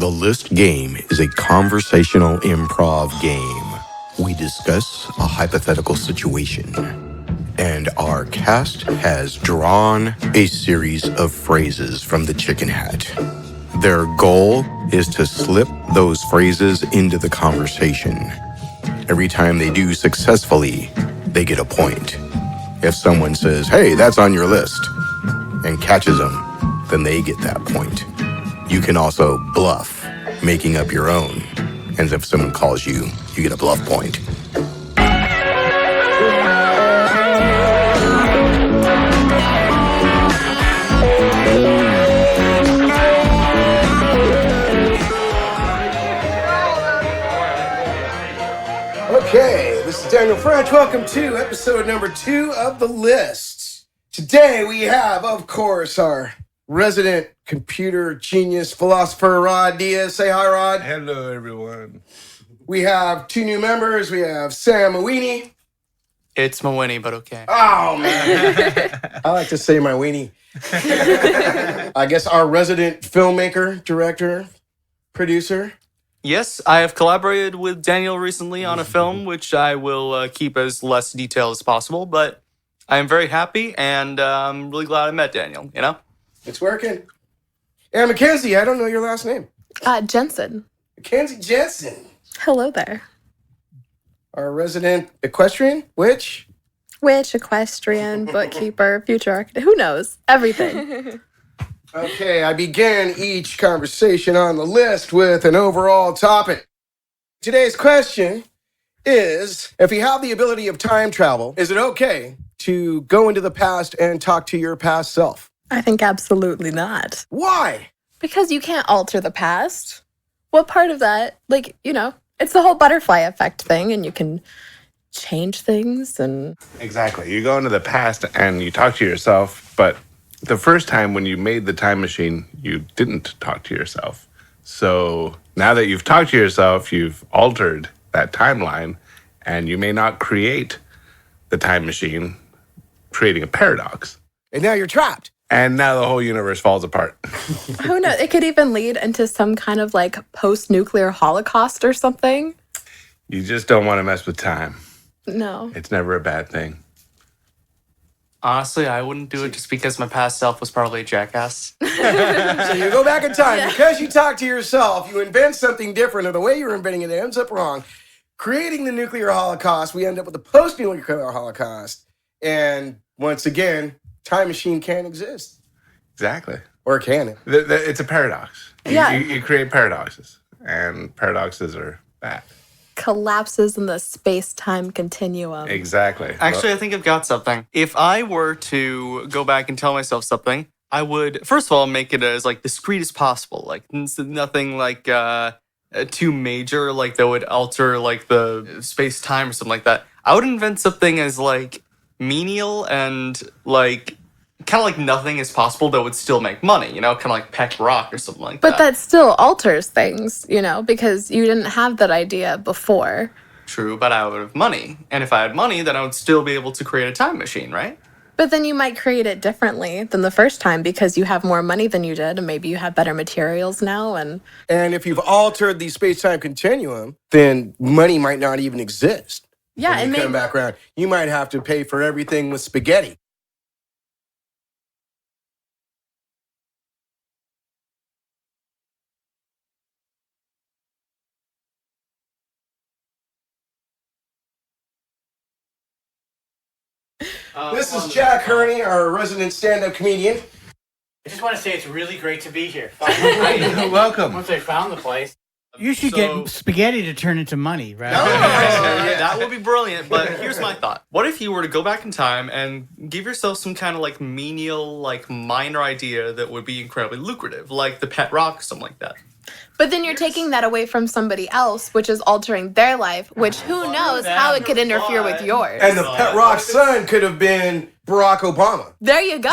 The List game is a conversational improv game. We discuss a hypothetical situation, and our cast has drawn a series of phrases from the chicken hat. Their goal is to slip those phrases into the conversation. Every time they do successfully, they get a point. If someone says, "Hey, that's on your list," and catches them, then they get that point. You can also bluff, making up your own. And if someone calls you, you get a bluff point. Okay, this is Daniel French. Welcome to episode number 2 of The List. Today we have, of course, our resident computer genius philosopher, Rod Diaz. Say hi, Rod. Hello, everyone. We have 2 new members. We have Sam Mawini. It's Mawini, but okay. Oh, man. I like to say my weenie. I guess our resident filmmaker, director, producer. Yes, I have collaborated with Daniel recently on a film, which I will keep as less detailed as possible, but I am very happy, and I'm really glad I met Daniel, you know? It's working. And Mackenzie, I don't know your last name. Jensen. Mackenzie Jensen. Hello there. Our resident equestrian, witch, equestrian, bookkeeper, future architect, who knows? Everything. Okay, I begin each conversation on the list with an overall topic. Today's question is, if you have the ability of time travel, is it okay to go into the past and talk to your past self? I think absolutely not. Why? Because you can't alter the past. What part of that? It's the whole butterfly effect thing, and you can change things and... Exactly. You go into the past and you talk to yourself, but the first time when you made the time machine, you didn't talk to yourself. So now that you've talked to yourself, you've altered that timeline, and you may not create the time machine, creating a paradox. And now you're trapped. And now the whole universe falls apart. Who knows? It could even lead into some kind of post-nuclear holocaust or something. You just don't want to mess with time. No. It's never a bad thing. Honestly, I wouldn't do it just because my past self was probably a jackass. So you go back in time. Because you talk to yourself, you invent something different, or the way you're inventing it ends up wrong. Creating the nuclear holocaust, we end up with the post-nuclear holocaust. And once again, time machine can't exist. Exactly. Or can it? It's a paradox. Yeah. You create paradoxes, and paradoxes are bad. Collapses in the space-time continuum. Exactly. Actually, I think I've got something. If I were to go back and tell myself something, I would, first of all, make it as discreet as possible. Nothing too major, that would alter the space-time or something like that. I would invent something as menial and kind of nothing as possible that would still make money, kind of peck rock or something like that. But that still alters things, because you didn't have that idea before. True, but I would have money. And if I had money, then I would still be able to create a time machine, right? But then you might create it differently than the first time because you have more money than you did, and maybe you have better materials now. And if you've altered the space-time continuum, then money might not even exist. Yeah, when you come back around, you might have to pay for everything with spaghetti. This is Jack Herney, our resident stand-up comedian. I just want to say it's really great to be here. Welcome. Once I found the place. You should get spaghetti to turn into money, right? That would be brilliant, but here's my thought. What if you were to go back in time and give yourself some kind of menial, minor idea that would be incredibly lucrative, like the pet rock or something like that? But then you're taking that away from somebody else, which is altering their life, which who knows how it could interfere with yours. And the pet rock son could have been Barack Obama. There you go.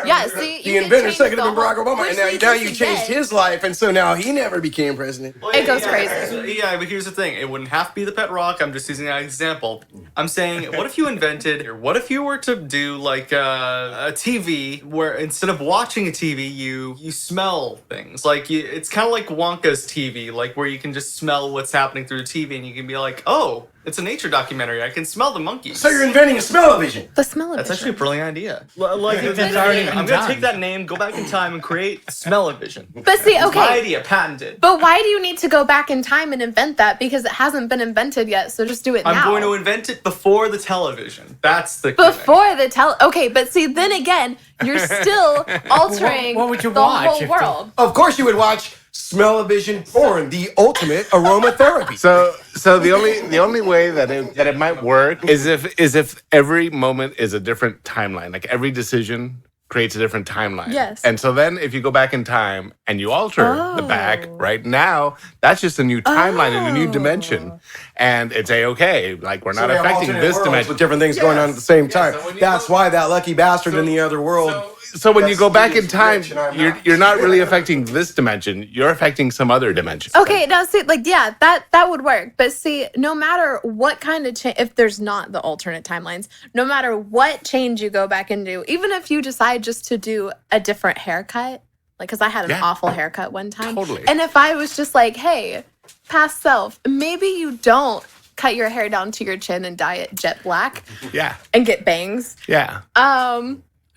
Yeah, see, The you can inventor change said could the have been Barack whole- Obama, which and now leads you us to changed then- his life, and so now he never became president. It goes crazy. Yeah, but here's the thing. It wouldn't have to be the pet rock. I'm just using that example. I'm saying, what if you invented, or what if you were to do like a TV where instead of watching a TV, you smell things. Like it's kind of like Wonka's TV, like where you can just smell what's happening through the TV and you can be like, oh, it's a nature documentary. I can smell the monkeys. So you're inventing a smell-o-vision. The smell of That's vision. actually a brilliant idea. Like, that's already been I'm gonna done. take that name, go back in time, and create Smell-O-Vision. But see, My okay. idea, patented. But why do you need to go back in time and invent that? Because it hasn't been invented yet, so just do it now. I'm going to invent it before the television. That's the Before the Okay, but see, then again, you're still altering What would you the watch whole if world. Of course you would watch Smell-O-Vision porn, the ultimate aromatherapy. So the only way that it might work is if every moment is a different timeline. Like every decision creates a different timeline. Yes. And so then if you go back in time and you alter the back Oh. right now, that's just a new timeline and a new dimension. And it's a-okay. Like we're not So we have affecting alternate this worlds dimension. with different things going on at the same time. so when you That's why that lucky bastard in the other world. So when you That's go back in Steve's time, rich and I'm you're not. you're not really affecting this dimension. You're affecting some other dimension. Okay, now see, like, yeah, that would work. But see, no matter what kind of change, if there's not the alternate timelines, no matter what change you go back and do, even if you decide just to do a different haircut, like, because I had an Yeah. awful haircut one time. Totally. And if I was just like, hey, past self, maybe you don't cut your hair down to your chin and dye it jet black Yeah. and get bangs. Yeah.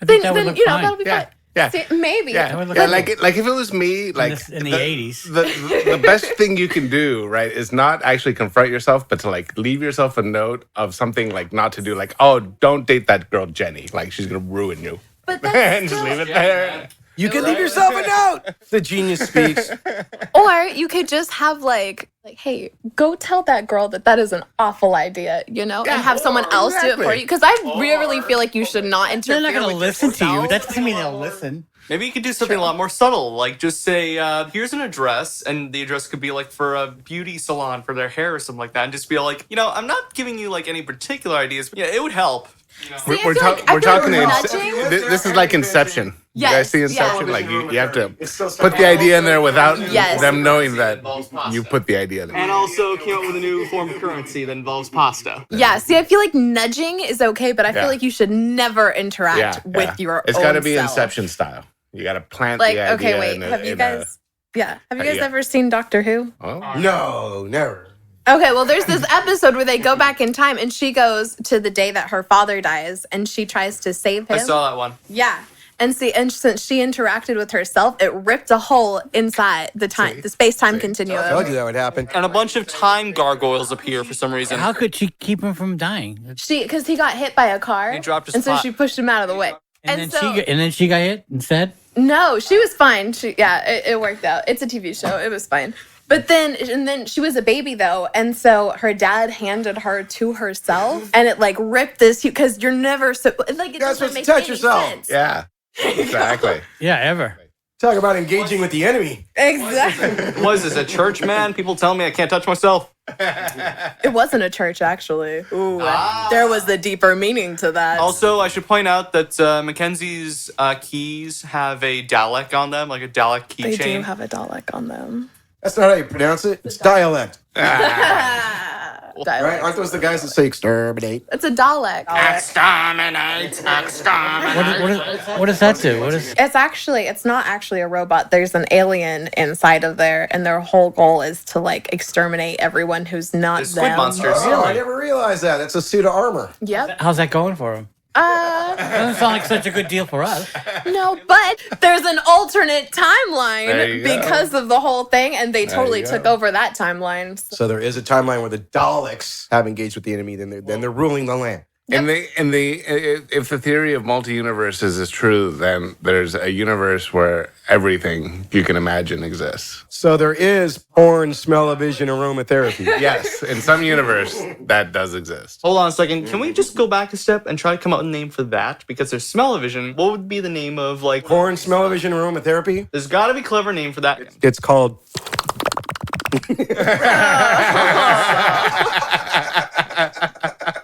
I think that would Then look you know fine. that'll be Yeah. fine. Yeah. See, maybe. Yeah, would look yeah, good. like if it was me, like in the 80s. the best thing you can do, right, is not actually confront yourself, but to like leave yourself a note of something like not to do, like, oh, don't date that girl Jenny, like she's gonna ruin you, But and that's just still, leave it there. You can leave yourself a note. The genius speaks. or you could just have like, hey, go tell that girl that is an awful idea, you know, and have someone else do it for exactly. you. Because I really feel like you should not interfere. They're not going to with listen to you. yourself. That doesn't mean they'll listen. Maybe you could do something a lot more subtle, like just say, here's an address, and the address could be like for a beauty salon for their hair or something like that, and just be like, I'm not giving you like any particular ideas, but yeah, it would help. See, I feel like- I We're feel like talking. we're Ince- nudging. this is like Inception. You guys Yes, see yeah. Inception? Like you have to It's still put the idea in there without Yes. them knowing that you put the idea there. And also came up with a new form of currency that involves pasta. Yeah, see, I feel like nudging is okay, but I feel Yeah. like you should never interact Yeah, with yeah. your It's own got to be self. Inception style. You got to plant Like, the idea. okay, wait, in a- have you in a- guys? Yeah, have you guys yeah. ever seen Doctor Who? Oh. No, never. Okay, well, there's this episode where they go back in time, and she goes to the day that her father dies, and she tries to save him. I saw that one. Yeah. And see, and since she interacted with herself, it ripped a hole inside the space-time I told continuum. you that would happen. And a bunch of time gargoyles appear for some reason. How could she keep him from dying? Because he got hit by a car, He dropped his and so pot. she pushed him out of the way. And so, then she got hit instead. no, she was fine. It worked out. It's a TV show. It was fine. But then she was a baby though, and so her dad handed her to herself, and it like ripped this because you're never so like it You're not doesn't supposed to make touch any yourself. sense. Yeah. Exactly. Yeah, ever. Talk about engaging with the enemy. Exactly. What is this, a church, man? People tell me I can't touch myself. It wasn't a church actually. Ooh, there was the deeper meaning to that. Also, I should point out that Mackenzie's keys have a Dalek on them, like a Dalek they do keychain. have a Dalek on them. That's not how you pronounce it. It's dialect. Dalek. Right? Aren't those the guys that say exterminate? It's a Dalek. What does that do? What is? It's not actually a robot. There's an alien inside of there, and their whole goal is to like exterminate everyone who's not The squid them. monsters. Oh, I never realized that. That's a suit of armor. Yep. How's that going for him? Doesn't sound like such a good deal for us. No, but there's an alternate There timeline you go. because of the whole thing, and they totally you took go. over that timeline. So- So there is a timeline where the Daleks have engaged with the enemy, then they're ruling the land. If the theory of multi-universes is true, then there's a universe where everything you can imagine exists. So there is porn, smell-o-vision, aromatherapy. Yes, in some universe that does exist. Hold on a second. Can we just go back a step and try to come up with a name for that? Because there's smell-o-vision. What would be the name of like? Porn, smell-o-vision, aromatherapy. There's got to be a clever name for that. It's called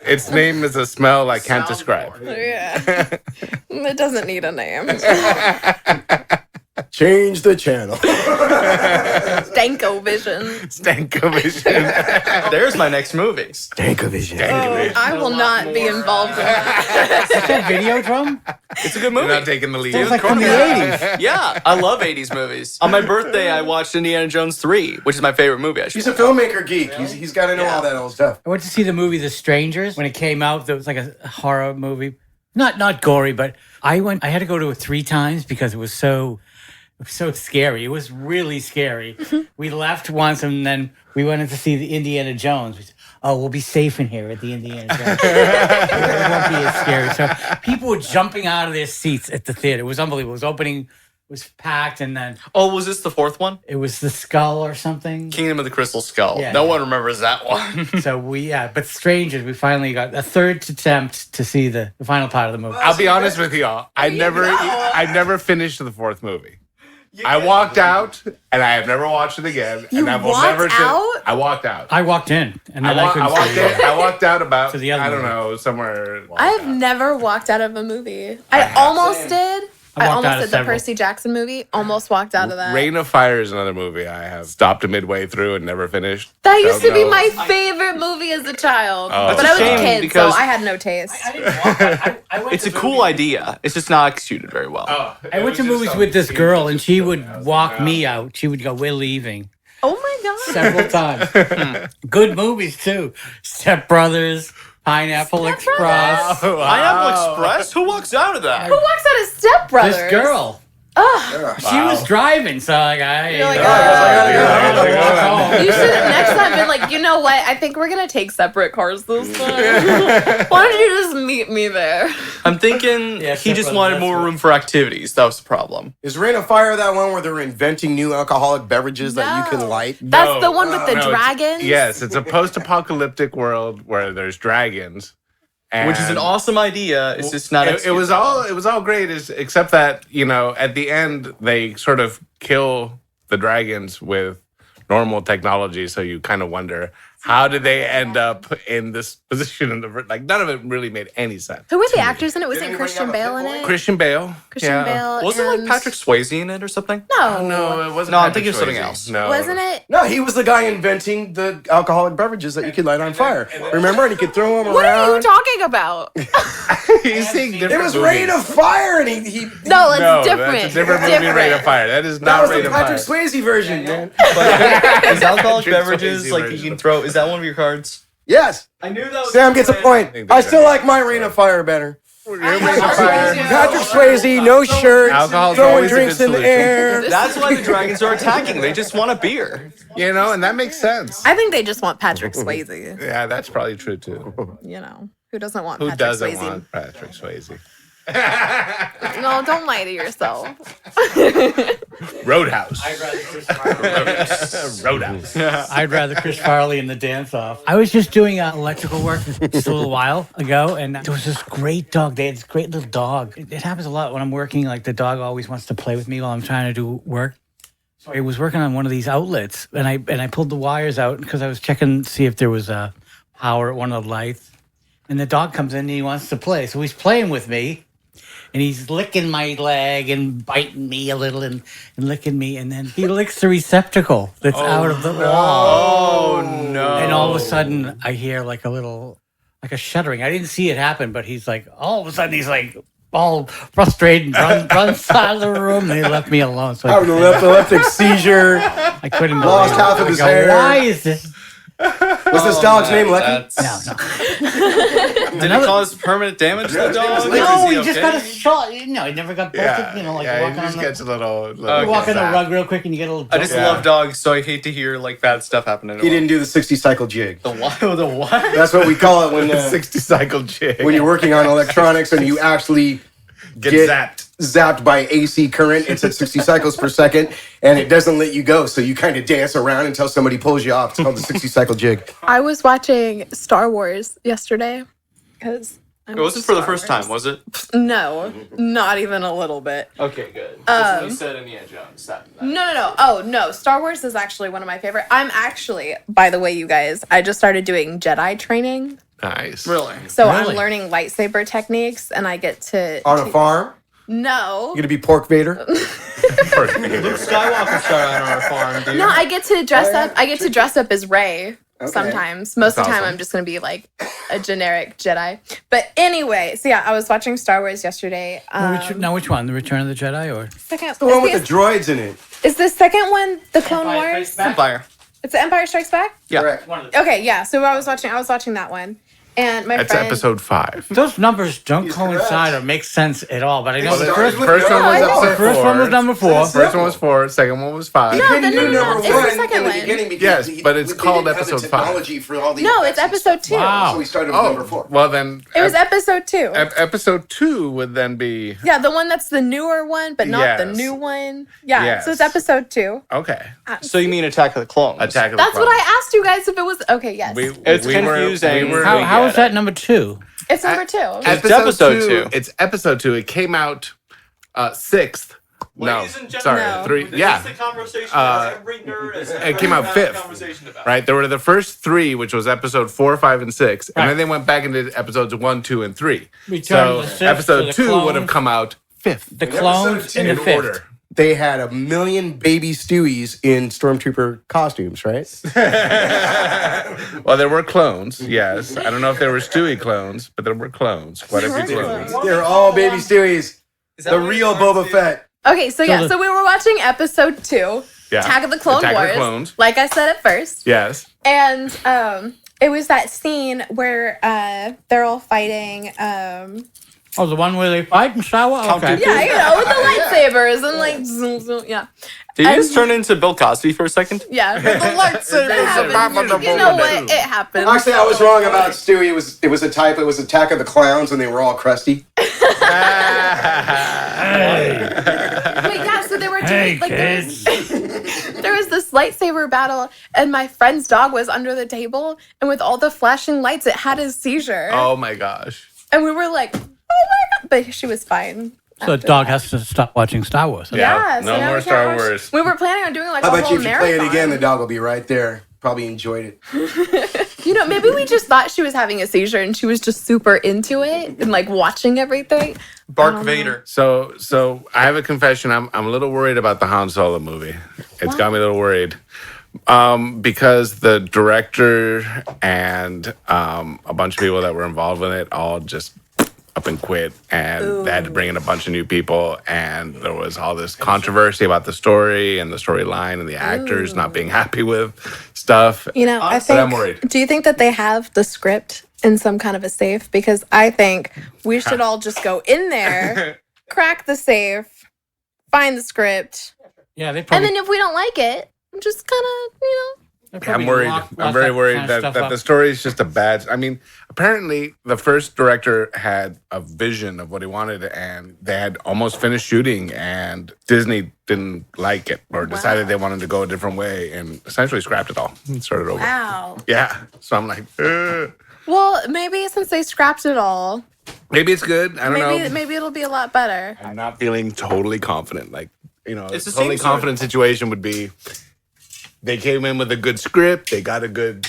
Its name is a smell I can't describe. Yeah. It doesn't need a name. Change the channel. Stankovision. Stankovision. There's my next movie. Stankovision. I will not be involved in that. Is that Videodrome? It's a good You're movie. not taking the lead. It was like from the 80s. Yeah, I love 80s movies. On my birthday, I watched Indiana Jones 3, which is my favorite movie. I should He's a filmmaker geek. He's got to know all that old stuff. I went to see the movie The Strangers when it came out. There was like a horror movie. Not gory, but I had to go to it 3 times because it was so scary. It was really scary. We left once and then we went in to see the Indiana Jones. We said, oh, we'll be safe in here at the Indiana Jones. It won't be as scary. So people were jumping out of their seats at the theater. It was unbelievable. It was opening, was packed, and then Oh, was this the 4th one? it was the skull or something. Kingdom of the Crystal Skull. Yeah. No one remembers that one. So but Strangers, we finally got a 3rd attempt to see the final part of the movie. I'll be honest with y'all. I never finished the 4th movie. I walked out, and I have never watched it again. You and I will walked never out? I walked out. I walked in, and I, then I, wa- couldn't I walked see in. it. I walked out about To the other I don't movie. know somewhere. I've never walked out of a movie. I almost did. I walked out almost of did the several. Percy Jackson movie. Almost walked out of that. Rain of Fire is another movie I have stopped midway through and never finished. That used to Don't be know. my favorite movie as a child. Oh. But That's I a was a shame kid, so because- I had no taste. I didn't walk. I went It's to a cool movies- idea. It's just not executed very well. Oh, I went to movies with this girl, and she would walk me out. She would go, "We're leaving," Oh my god. several times. Good movies too. Step Brothers, Pineapple Step Express. Pineapple Express? Who walks out of that? Who walks out of Step Brothers? This girl. Ugh. She was driving, so like You're like, I gotta walk home. You should have next time been like, you know what? I think we're gonna take separate cars this time. Why don't you just meet me there? I'm thinking Yeah, he just Step Brothers, wanted that's more what- room for activities. That was the problem. Is Rain of Fire that one where they're inventing new alcoholic beverages that you can No. light? That's the one with the it's- dragons. Yes, it's a post-apocalyptic world where there's dragons. Which is an and- awesome idea. It's just not It executed was all great, except that at the end they sort of kill the dragons with normal technology. So you kind of wonder how did they end up in this position in the none of it really made any sense. Who were the actors in it? Was Did it anybody Christian have a Bale in pit bull? it? Christian Bale. Christian yeah. Bale. Wasn't like and- Patrick Swayze in it or something? No. No, it wasn't. No, I'm Patrick thinking of something Swayze. else. No, Wasn't it? No, he was the guy inventing the alcoholic beverages that you could light on fire. Remember? And he could throw them What around. are you talking about? He's seeing different It was movies. Rain of Fire, and he No, it's No, different. that's a different movie. Rain of Fire. That is that not was Rain the of Fire. Patrick Swayze version, man. Is alcoholic Patrick beverages Swayze like you version. can throw? Is that one of your cards? Yes, I knew that was. Sam gets a point. I still like my Rain of Fire better. Rain of Fire. Patrick Swayze, no shirt, Alcohol's throwing always a drinks good in the solution. air. That's why the dragons are attacking. They just want a beer. And that makes sense. I think they just want Patrick Swayze. Yeah, that's probably true too. You know, who doesn't want Who Patrick doesn't Swayze? want Patrick Swayze? No, don't lie to yourself. Roadhouse. I'd rather Chris Roadhouse. I'd rather Chris Farley in the dance off. I was just doing electrical work just a little while ago, and there was this great dog. They had this great little dog. It happens a lot when I'm working. Like the dog always wants to play with me while I'm trying to do work. So I was working on one of these outlets, and I pulled the wires out because I was checking to see if there was a power at one of the lights. And the dog comes in and he wants to play, so he's playing with me. And he's licking my leg and biting me a little and licking me. And then he licks the receptacle that's out of the wall. Oh no! And all of a sudden, I hear like a shuddering. I didn't see it happen, but he's like, all of a sudden, he's like all frustrated and runs out of the room. And they left me alone. So Having an epileptic seizure. I couldn't Lost believe it. half of I his go, hair. Why is this? Was this dog's name Lucky? No. Did it cause permanent damage to the dog? No, Is he just okay? got a shot. No, he never got busted. Yeah, You know, like yeah, walking he just on gets a little. you walk on the zapped. rug real quick and you get a little. I just Yeah. love dogs, so I hate to hear like bad stuff happening. He didn't do the 60 cycle jig. The what? The what? That's what we call it when 60 cycle jig. when you're working on electronics and you actually get zapped. zapped by AC current. It's at 60 cycles per second, and it doesn't let you go. So you kind of dance around until somebody pulls you off. It's called the 60 cycle jig. I was watching Star Wars yesterday because It wasn't for the first time, was it? No, not even a little bit. Okay, good. That's when you said Indiana Jones. No. Oh, no. Star Wars is actually one of my favorite. I'm actually, by the way, you guys, I just started doing Jedi training. Nice. Really? So Really? I'm learning lightsaber techniques, and I get to... On a farm? No. You gonna be Pork Vader? Luke Skywalker started on our farm, dude. No, I get to dress up. I get to dress up as Rey sometimes. Most of the time, awesome. I'm just gonna be like a generic Jedi. But anyway, so yeah, I was watching Star Wars yesterday. Which one? The Return of the Jedi or? Second, The one with the droids in it. is the second one the Clone Empire Wars? Strikes Back? Empire. It's the Empire Strikes Back. Yeah. Correct. One of the Okay, yeah. So I was watching that one, and my That's friend. episode 5. Those numbers don't He's coincide correct. or make sense at all. But I know Well, the the first First one No, was I know. episode the first 4. one was number 4. First one was 4. Second one was 5. No, Couldn't no, do no, number it's the one second in the one. beginning because Yes, he- but it's they called didn't have the episode 5. technology for all the No, effects it's and episode stuff. 2. Wow. So we started with number 4. Well, then It was episode 2. episode 2 would then be Yeah, the one that's the newer one, but not the Yes. new one. Yeah, Yes. so it's episode 2. okay. So you mean Attack of the Clones? Attack of the That's what Clones. I asked you guys if it was. Okay, yes. It's confusing. How is that number 2? It's number 2. episode 2. It's episode 2. It came out 6th. No, Ladies and sorry, No. 3. Yeah, conversation every it came out 5th. Right, there were the first 3, which was episode 4, 5, and 6, and then they went back into episodes 1, 2, and 3. Return So of the Sith, episode the 2 would have clones. come out 5th The clones two in the in 5th. order. They had 1 million baby Stewies in Stormtrooper costumes, right? Well, there were clones, yes. I don't know if there were Stewie clones, but there were clones. Quite a few clones. They're all baby Stewies. The real Boba Fett. Okay, so yeah, the- so we were watching episode 2, Yeah. Attack of the Clone Attack of the Wars, Clones. like I said at first. Yes. And it was that scene where they're all fighting. Oh, the one where they fight in Star Wars? Okay. Yeah, you know, with the lightsabers and like, zoom, zoom, yeah. Did you just turn into Bill Cosby for a second? Yeah, with the lightsabers. You know what? It happened. Actually, I was wrong about Stewie. It was a type. It was Attack of the Clowns, and they were all crusty. Wait, yeah, so they were doing Hey, like kids. there was this lightsaber battle, and my friend's dog was under the table, and with all the flashing lights, it had a seizure. Oh my gosh. And we were like, oh my god, but she was fine. So the dog has to stop watching Star Wars. Yeah, no so now more we Star can't watch- Wars. We were planning on doing like How a about whole you? If you play marathon. it again, the dog will be right there. Probably enjoyed it. You know, maybe we just thought she was having a seizure, and she was just super into it and like watching everything. Bark Vader. So I have a confession. I'm a little worried about the Han Solo movie. It's got me a little worried. Because the director and a bunch of people that were involved with it all just up and quit, and they had to bring in a bunch of new people, and there was all this controversy about the story and the storyline and the actors not being happy with stuff. You know, I But think. I'm worried. Do you think that they have the script in some kind of a safe? Because I think we should all just go in there, crack the safe, find the script, Yeah, they and probably. then if we don't like it, just kind of, I'm worried. I'm very worried that the story is just a bad. I mean, apparently the first director had a vision of what he wanted, and they had almost finished shooting, and Disney didn't like it or decided they wanted to go a different way, and essentially scrapped it all and started over. wow. Yeah. So I'm like, ugh. Well, maybe since they scrapped it all, Maybe it's good. I don't know. maybe it'll be a lot better. I'm not feeling totally confident. Like, It's a the totally same sort of- confident situation would be they came in with a good script. They got a good,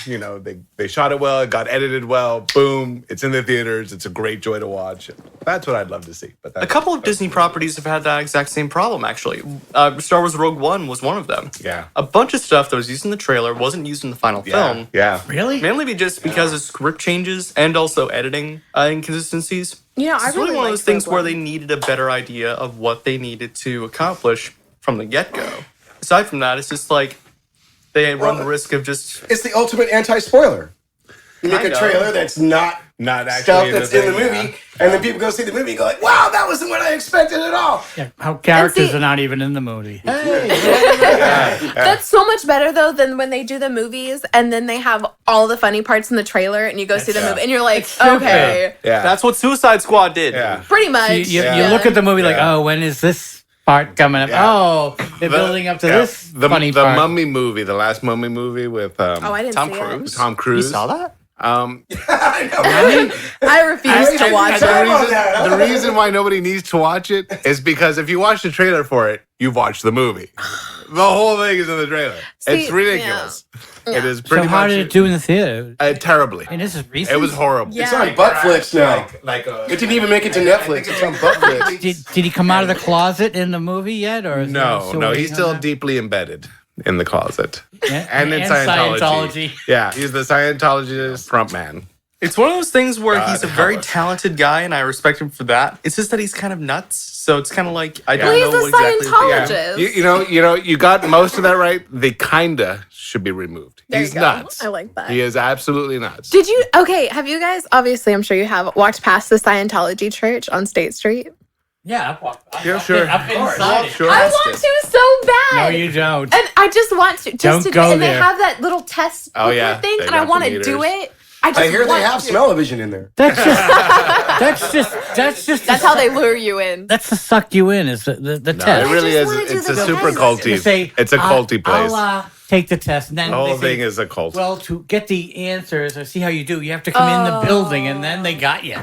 they shot it well. It got edited well. Boom. It's in the theaters. It's a great joy to watch. That's what I'd love to see. But A couple of Disney properties have had that exact same problem, actually. Star Wars Rogue One was one of them. Yeah. A bunch of stuff that was used in the trailer wasn't used in the final film. Yeah. Really? Mainly just because of script changes and also editing inconsistencies. You know, I It's really one of liked those things Rogue where One. they needed a better idea of what they needed to accomplish from the get-go. Aside from that, it's just like they run the risk of just... It's the ultimate anti-spoiler. You make Kind a of. trailer that's not Not stuff actually that's in the thing, movie, and then people go see the movie and go like, "Wow, that wasn't what I expected at all." Yeah, how characters see- are not even in the movie. That's so much better though than when they do the movies and then they have all the funny parts in the trailer and you go see the movie and you're like, okay, Yeah. That's what Suicide Squad did. yeah. pretty much. You yeah. look at the movie like, Yeah. oh, when is this part coming up? Yeah. Oh, they're building up to this the funny the part. Mummy movie, the last Mummy movie with Oh, I didn't Tom see Cruise? it. Tom Cruise. You saw that? I refuse to watch it. The reason why nobody needs to watch it is because if you watch the trailer for it, you've watched the movie. The whole thing is in the trailer. See, it's ridiculous. yeah. It is So pretty how much did it do in the theater? terribly. And this is recent. It was horrible. Yeah. It's on butt flips now. It It didn't even make it to Netflix. It's on butt flips. Did he come out of the closet in the movie yet, or is he No, still no, waiting he's on still that? deeply embedded in the closet. Yeah, And in Scientology. Yeah, he's the Scientologist front man. It's one of those things where God he's a very help us. talented guy, and I respect him for that. It's just that he's kind of nuts, so it's kind of like I don't Well, he's know a what exactly. Scientologist. You got most of that right. They kinda should be removed. There He's you go. nuts. I like that. He is absolutely nuts. Did you? Okay, have you guys? Obviously, I'm sure you have walked past the Scientology church on State Street. Yeah, I've walked. Yeah, sure. I've been inside it. Sure. I want to so bad. No, you don't. And I just want to. Just Don't to, go and there. they have that little test Oh, yeah. thing, They and I got the want to do meters. it. I just I hear they want have to. smell-o-vision in there. That's just. That's how they lure you in. That's to suck you in. Is the No, test? it really I is. just wanna do It's the a super test. They culty. say, It's a culty place. I'll take the test, and then The whole they say, thing is a cult. well, to get the answers or see how you do, you have to come in the building, and then they got you.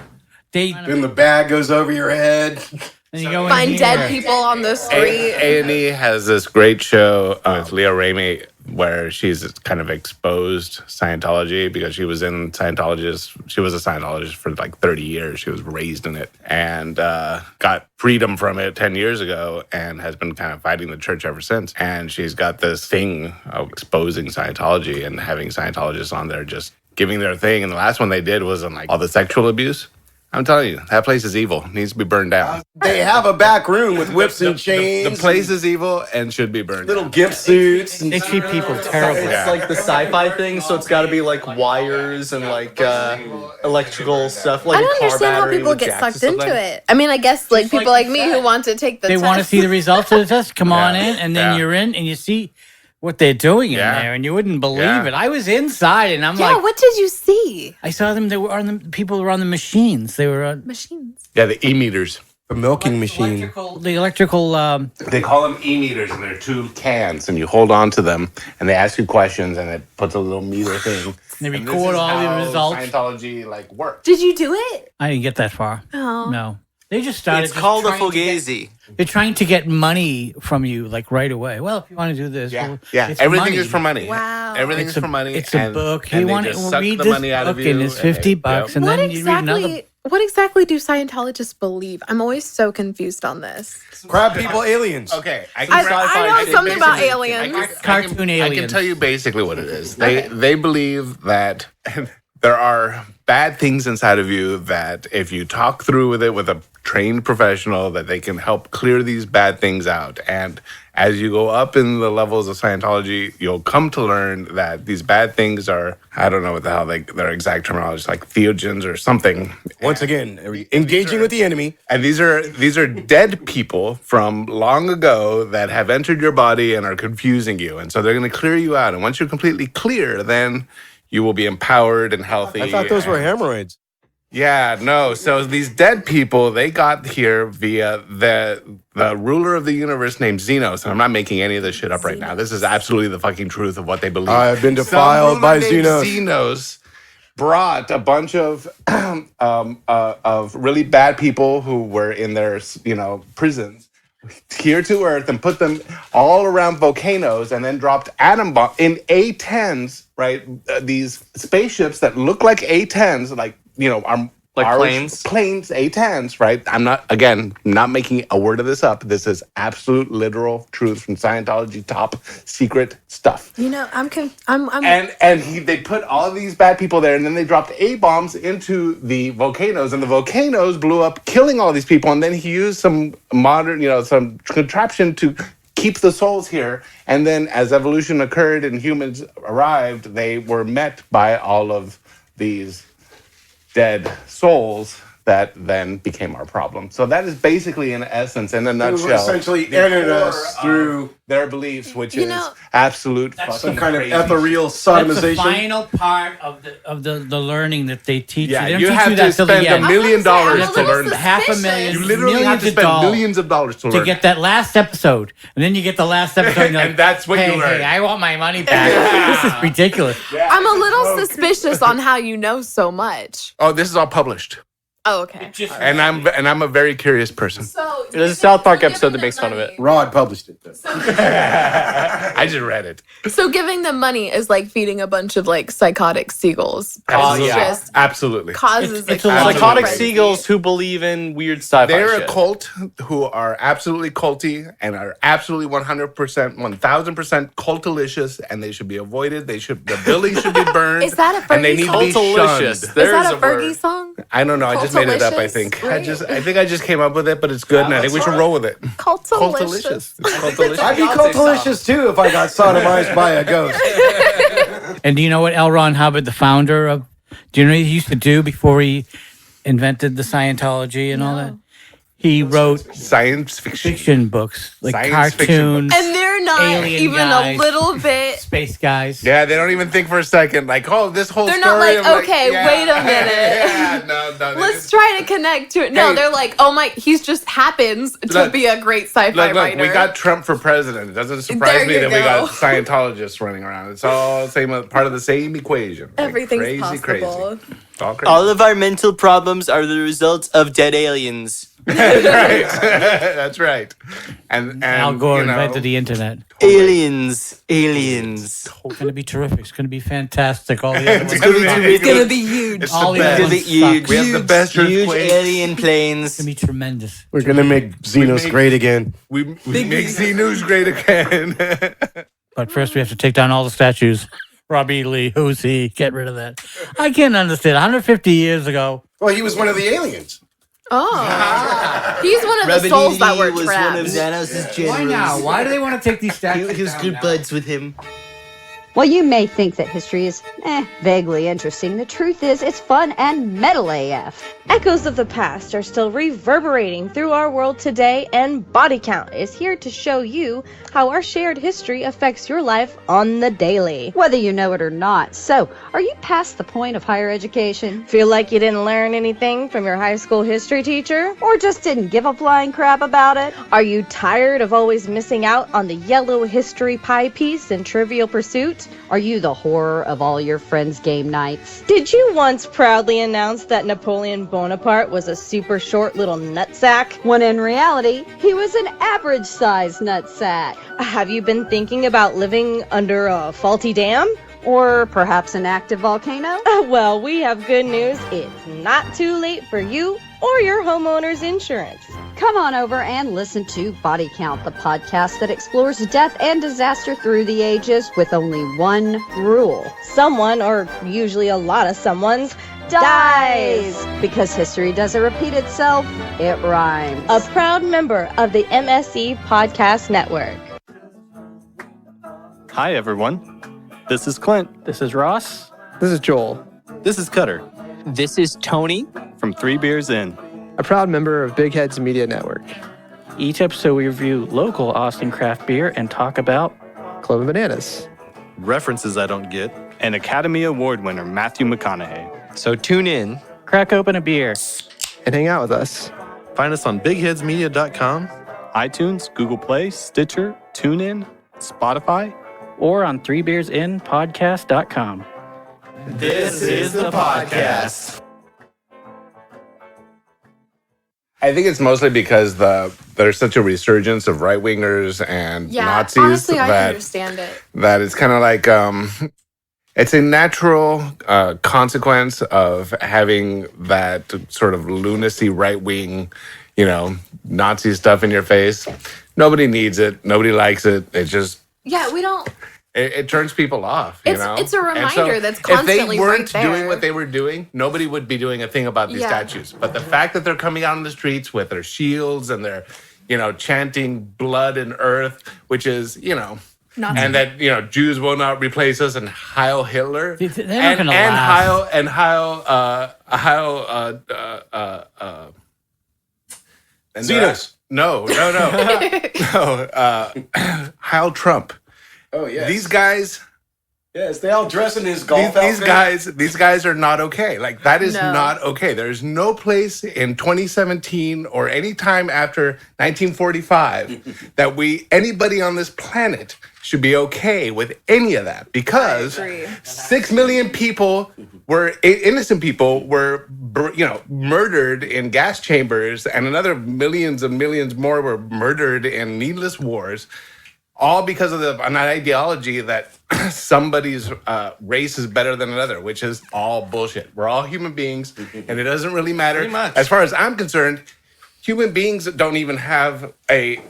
They Then the bag goes over your head. and you go in Find here. dead people on the street. A&E has this great show with Leah Ramey where she's kind of exposed Scientology because she was a Scientologist for like 30 years. She was raised in it and got freedom from it 10 years ago and has been kind of fighting the church ever since. And she's got this thing of exposing Scientology and having Scientologists on there just giving their thing. And the last one they did was on like all the sexual abuse. I'm telling you, that place is evil. It needs to be burned down. They have a back room with whips and chains. The place is evil and should be burned little down. gift suits. And They treat people terribly. It's like the sci-fi thing, so it's got to be like wires and like electrical stuff. Like I a don't car understand how battery people with get jacks or sucked into something. it. I mean, I guess like people like me who want to take the They test. want to see the results of the test. Come on in, and then Yeah. you're in, and you see what they're doing in Yeah. there, and you wouldn't believe Yeah. it. I was inside, and I'm Yeah, like, what did you see? I saw them. They were on the people were on the machines. They were on Machines. Yeah, the e-meters. the milking machine. the electrical. They call them e-meters, and they're two cans, and you hold on to them, and they ask you questions, and it puts a little meter thing. They And this record is all the how results. Scientology like works. Did you do it? I didn't get that far. Oh. No, they just started. It's just called a trying to get- fugazi. They're trying to get money from you, like right away. Well, if you want to do this, Yeah, well, yeah. it's Everything money. is for money. Wow. Everything It's is for money. It's a book. And You they want just to suck read the this money out book, of you, and it's they- $50, yep. and What then you read another. exactly? What exactly do Scientologists believe? I'm always so confused on this. Crab people, aliens. Okay, I know something about aliens. Cartoon I can aliens. tell you basically what it is. They believe that there are bad things inside of you that if you talk through with it with a trained professional, that they can help clear these bad things out. And as you go up in the levels of Scientology, you'll come to learn that these bad things are, I don't know what the hell their exact terminology is, like theogens or something. Once again, engaging with the enemy. And these are dead people from long ago that have entered your body and are confusing you. And so they're going to clear you out. And once you're completely clear, then you will be empowered and healthy. I thought those were and- hemorrhoids. Yeah, no. So these dead people, they got here via the ruler of the universe named Xenos. And I'm not making any of this shit up right now. This is absolutely the fucking truth of what they believe. I've been Some defiled by ruler named Xenos. Xenos brought a bunch of really bad people who were in their prisons here to Earth and put them all around volcanoes and then dropped atom bombs in A-10s, right? These spaceships that look like A-10s, like, our planes, A-10s, right? I'm not making a word of this up. This is absolute literal truth from Scientology, top secret stuff. You know, I'm They put all of these bad people there, and then they dropped A-bombs into the volcanoes, and the volcanoes blew up, killing all these people. And then he used some modern, some contraption to keep the souls here. And then as evolution occurred and humans arrived, they were met by all of these dead souls that then became our problem. So that is basically, in essence, in a nutshell, essentially the entered core us through their beliefs, which You is know, absolute That's fucking some kind of crazy. ethereal That's the sodomization. final part of the learning that they teach Yeah, you. They don't you teach have you to that till the spend end. $1 million I'm a to little learn that. suspicious. You literally have to spend millions of dollars to to learn. get that last episode, and then you get the last episode, and, you're And like, that's what you hey, learn. Hey, I want my money back. This is ridiculous. I'm a little suspicious on how you know so much. Oh, this is all published, Oh, okay. and I'm a very curious person. So There's a South Park episode that makes fun of it. Rod published it, though. I just read it. So giving them money is like feeding a bunch of like psychotic seagulls. Absolutely. It's just Absolutely. causes It's a a kind of Psychotic frenzy. seagulls who believe in weird sci-fi They're shit. a cult who are absolutely culty and are absolutely 100%, 1000% cultalicious, and they should be avoided. The building should be burned. Is that a and they Fergie need song? to be Cultalicious. shunned. Is that a There's Fergie word. song? I don't know. I just made it up. I think. Cultalicious, I think I just came up with it, but it's good, and I think we should roll with it. Cultalicious. Cultalicious. It's cultalicious. I'd be cultalicious too if I got sodomized by a ghost. And do you know what L. Ron Hubbard, the founder of, do you know what he used to do before he invented the Scientology and all that? He wrote Science fiction. fiction books, like Science fiction cartoons, And they're not Alien even guys. a little bit. space guys. Yeah, they don't even think for a second. Like, oh, this whole They're story. not like, okay, wait a minute. Yeah, no. They Let's just- try to connect to it. No, Hey. they're like, oh my, he's just happens to Look, be a great sci-fi Look, writer. we got Trump for president. It doesn't surprise There me you that we go. got Scientologists running around. It's all part of the same equation. Like, Everything's crazy, possible. Crazy. It's all crazy. All of our mental problems are the result of dead aliens. That's right. That's right. And Al Gore you know, invented the internet. Aliens. It's going to be terrific. It's going to be fantastic. All the other It's ones. gonna be- It's gonna be huge. It's All the the other best. ones Huge, suck. We have the best huge earthquakes. alien It's planes. going to be tremendous. We're gonna make Xenos make- great again. We make Z News great again. But first, we have to take down all the statues. Robbie Lee, who's he? Get rid of that. I can't understand. 150 years ago, Well, he was one of the aliens. Oh, he's one of the souls that were was trapped. one of Xanos' generals. why now? Why do they want to take these statues? He was down good now? buds with him. While you may think that history is, vaguely interesting, the truth is it's fun and metal AF. Echoes of the past are still reverberating through our world today, and Body Count is here to show you how our shared history affects your life on the daily. Whether you know it or not. So, are you past the point of higher education? Feel like you didn't learn anything from your high school history teacher? Or just didn't give a flying crap about it? Are you tired of always missing out on the yellow history pie piece in Trivial Pursuit? Are you the horror of all your friends' game nights? Did you once proudly announce that Napoleon Bonaparte was a super short little nutsack? When in reality, he was an average-sized nutsack. Have you been thinking about living under a faulty dam? Or perhaps an active volcano? Well, we have good news. It's not too late for you or your homeowner's insurance. Come on over and listen to Body Count, the podcast that explores death and disaster through the ages with only one rule. Someone, or usually a lot of someones, Dies! Because history doesn't repeat itself, it rhymes. a proud member of the MSE Podcast Network. Hi, everyone. This is Clint. This is Ross. This is Joel, This is Cutter This is Tony. from 3 Beers In. a proud member of Big Heads Media Network. Each episode we review local Austin craft beer and talk about Club of Bananas. References I don't get. And Academy Award winner Matthew McConaughey. So tune in, crack open a beer. And hang out with us. Find us on bigheadsmedia.com, iTunes, Google Play, Stitcher, TuneIn, Spotify. Or on 3beersinpodcast.com. This is the podcast. I think it's mostly because there's such a resurgence of right wingers and Yeah, Nazis honestly, I that understand it. that it's kind of like it's a natural consequence of having that sort of lunacy right wing, Nazi stuff in your face. Nobody needs it. Nobody likes it. It just Yeah, we don't. it turns people off. It's a And so reminder that's constantly if they weren't right there. doing what they were doing, nobody would be doing a thing about these Yeah. statues. But the fact that they're coming out on the streets with their shields and they're, chanting blood and earth, which is, Nazi. and that Jews will not replace us, and Heil Hitler, They're not and gonna and last. and Zetas. no, Heil Trump. Oh yes. These guys. Yes, they all dress in his golf These outfit. these guys are not okay. Like, that is No. not okay. There's no place in 2017 or any time after 1945 that anybody on this planet should be okay with any of that, because I agree. 6 million people innocent people were murdered in gas chambers, and another millions and millions more were murdered in needless wars, all because of an ideology that somebody's race is better than another, which is all bullshit. We're all human beings, and it doesn't really matter. Pretty much. As far as I'm concerned, human beings don't even have a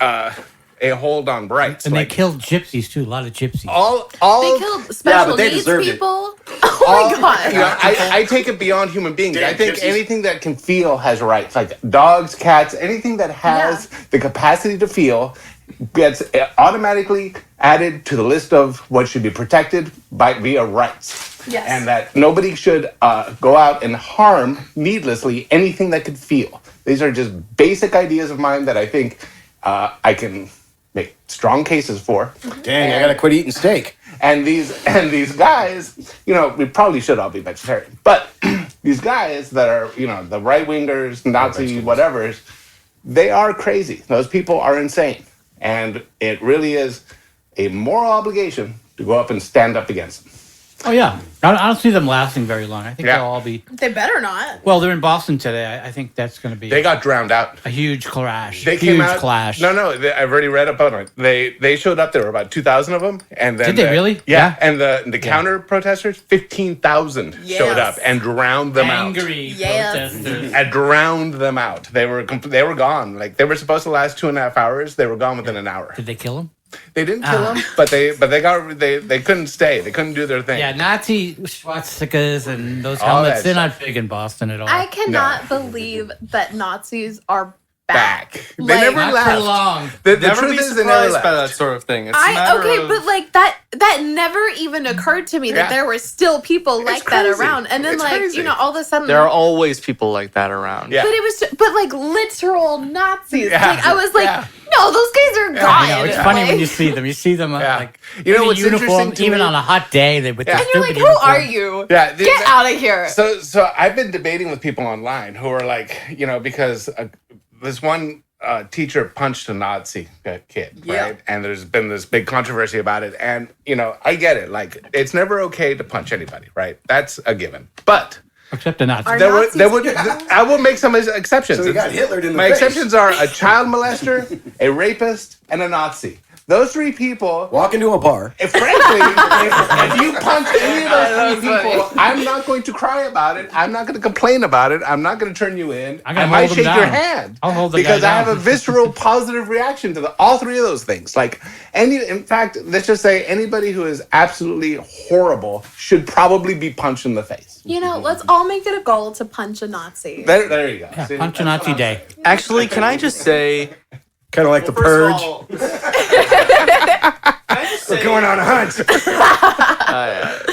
hold on rights. And they killed gypsies too. A lot of gypsies. all They killed special but they needs deserved it. people. Oh my god. I take it beyond human beings. Damn I think gypsies. anything that can feel has rights, like dogs, cats, anything that has the capacity to feel gets automatically added to the list of what should be protected via rights. Yes. And that nobody should go out and harm needlessly anything that could feel. These are just basic ideas of mine that I think I can make strong cases for. Dang, I gotta quit eating steak. And these guys, we probably should all be vegetarian, but these guys that are, the right wingers, Nazi whatevers, they are crazy. Those people are insane, and it really is a moral obligation to go up and stand up against them. Oh yeah, I don't see them lasting very long. I think Yeah. they'll all be. They better not. Well, they're in Boston today. I think that's going to be They got drowned out. a huge clash. They huge came out. clash. No, I've already read up on it. They showed up. There were about 2,000 of them, and then Did they really? Yeah, and the counter protesters, 15,000 showed up and drowned them out. Angry Yes. protesters. And drowned them out. They were gone. Like, they were supposed to last 2.5 hours. They were gone within an hour. Did they kill him? They didn't kill them, but they couldn't stay. They couldn't do their thing. Yeah, Nazi swastikas and those All helmets, that they're stuff. not big in Boston at all. I cannot believe that Nazis are back. They Like, never Not left. for long. The Never truth be is, they never surprised by left. that sort of thing. It's a matter of, but like that never even occurred to me that Yeah. there were still people like that crazy. around. And then It's like, crazy. all of a sudden there are always people like that around. Yeah. but it was but like literal Nazis. Yeah. Like I was like, Yeah. no, those guys are gone. I know, it's funny when Like- you see them. You see them Yeah. like You know in what's uniform, interesting to even me? on a hot day. They with Yeah. their and you're like, stupid who are uniform. you? Yeah, Get out of here. So I've been debating with people online who are like, because this one teacher punched a Nazi kid, Yeah. right? And there's been this big controversy about it. And, I get it. Like, it's never okay to punch anybody, right? That's a given. But Except the Nazis. Are there would Nazis- I will make some exceptions. So he got Hitlered in the My face. exceptions are a child molester, a rapist, and a Nazi. Those three people. Walk into a bar. Frankly, if you punch any of those three people, I'm not going to cry about it. I'm not going to complain about it. I'm not going to turn you in. I'm gonna I might hold them shake your down. hand. I'll hold the because guy I have a down. visceral positive reaction to all three of those things. Like in fact, let's just say anybody who is absolutely horrible should probably be punched in the face. Let's all make it a goal to punch a Nazi. There you go. Yeah, See, punch a that's Nazi what I'm day. saying. Actually, can I just say, Kind of like the first purge. of all, can I just We're say, going on a hunt.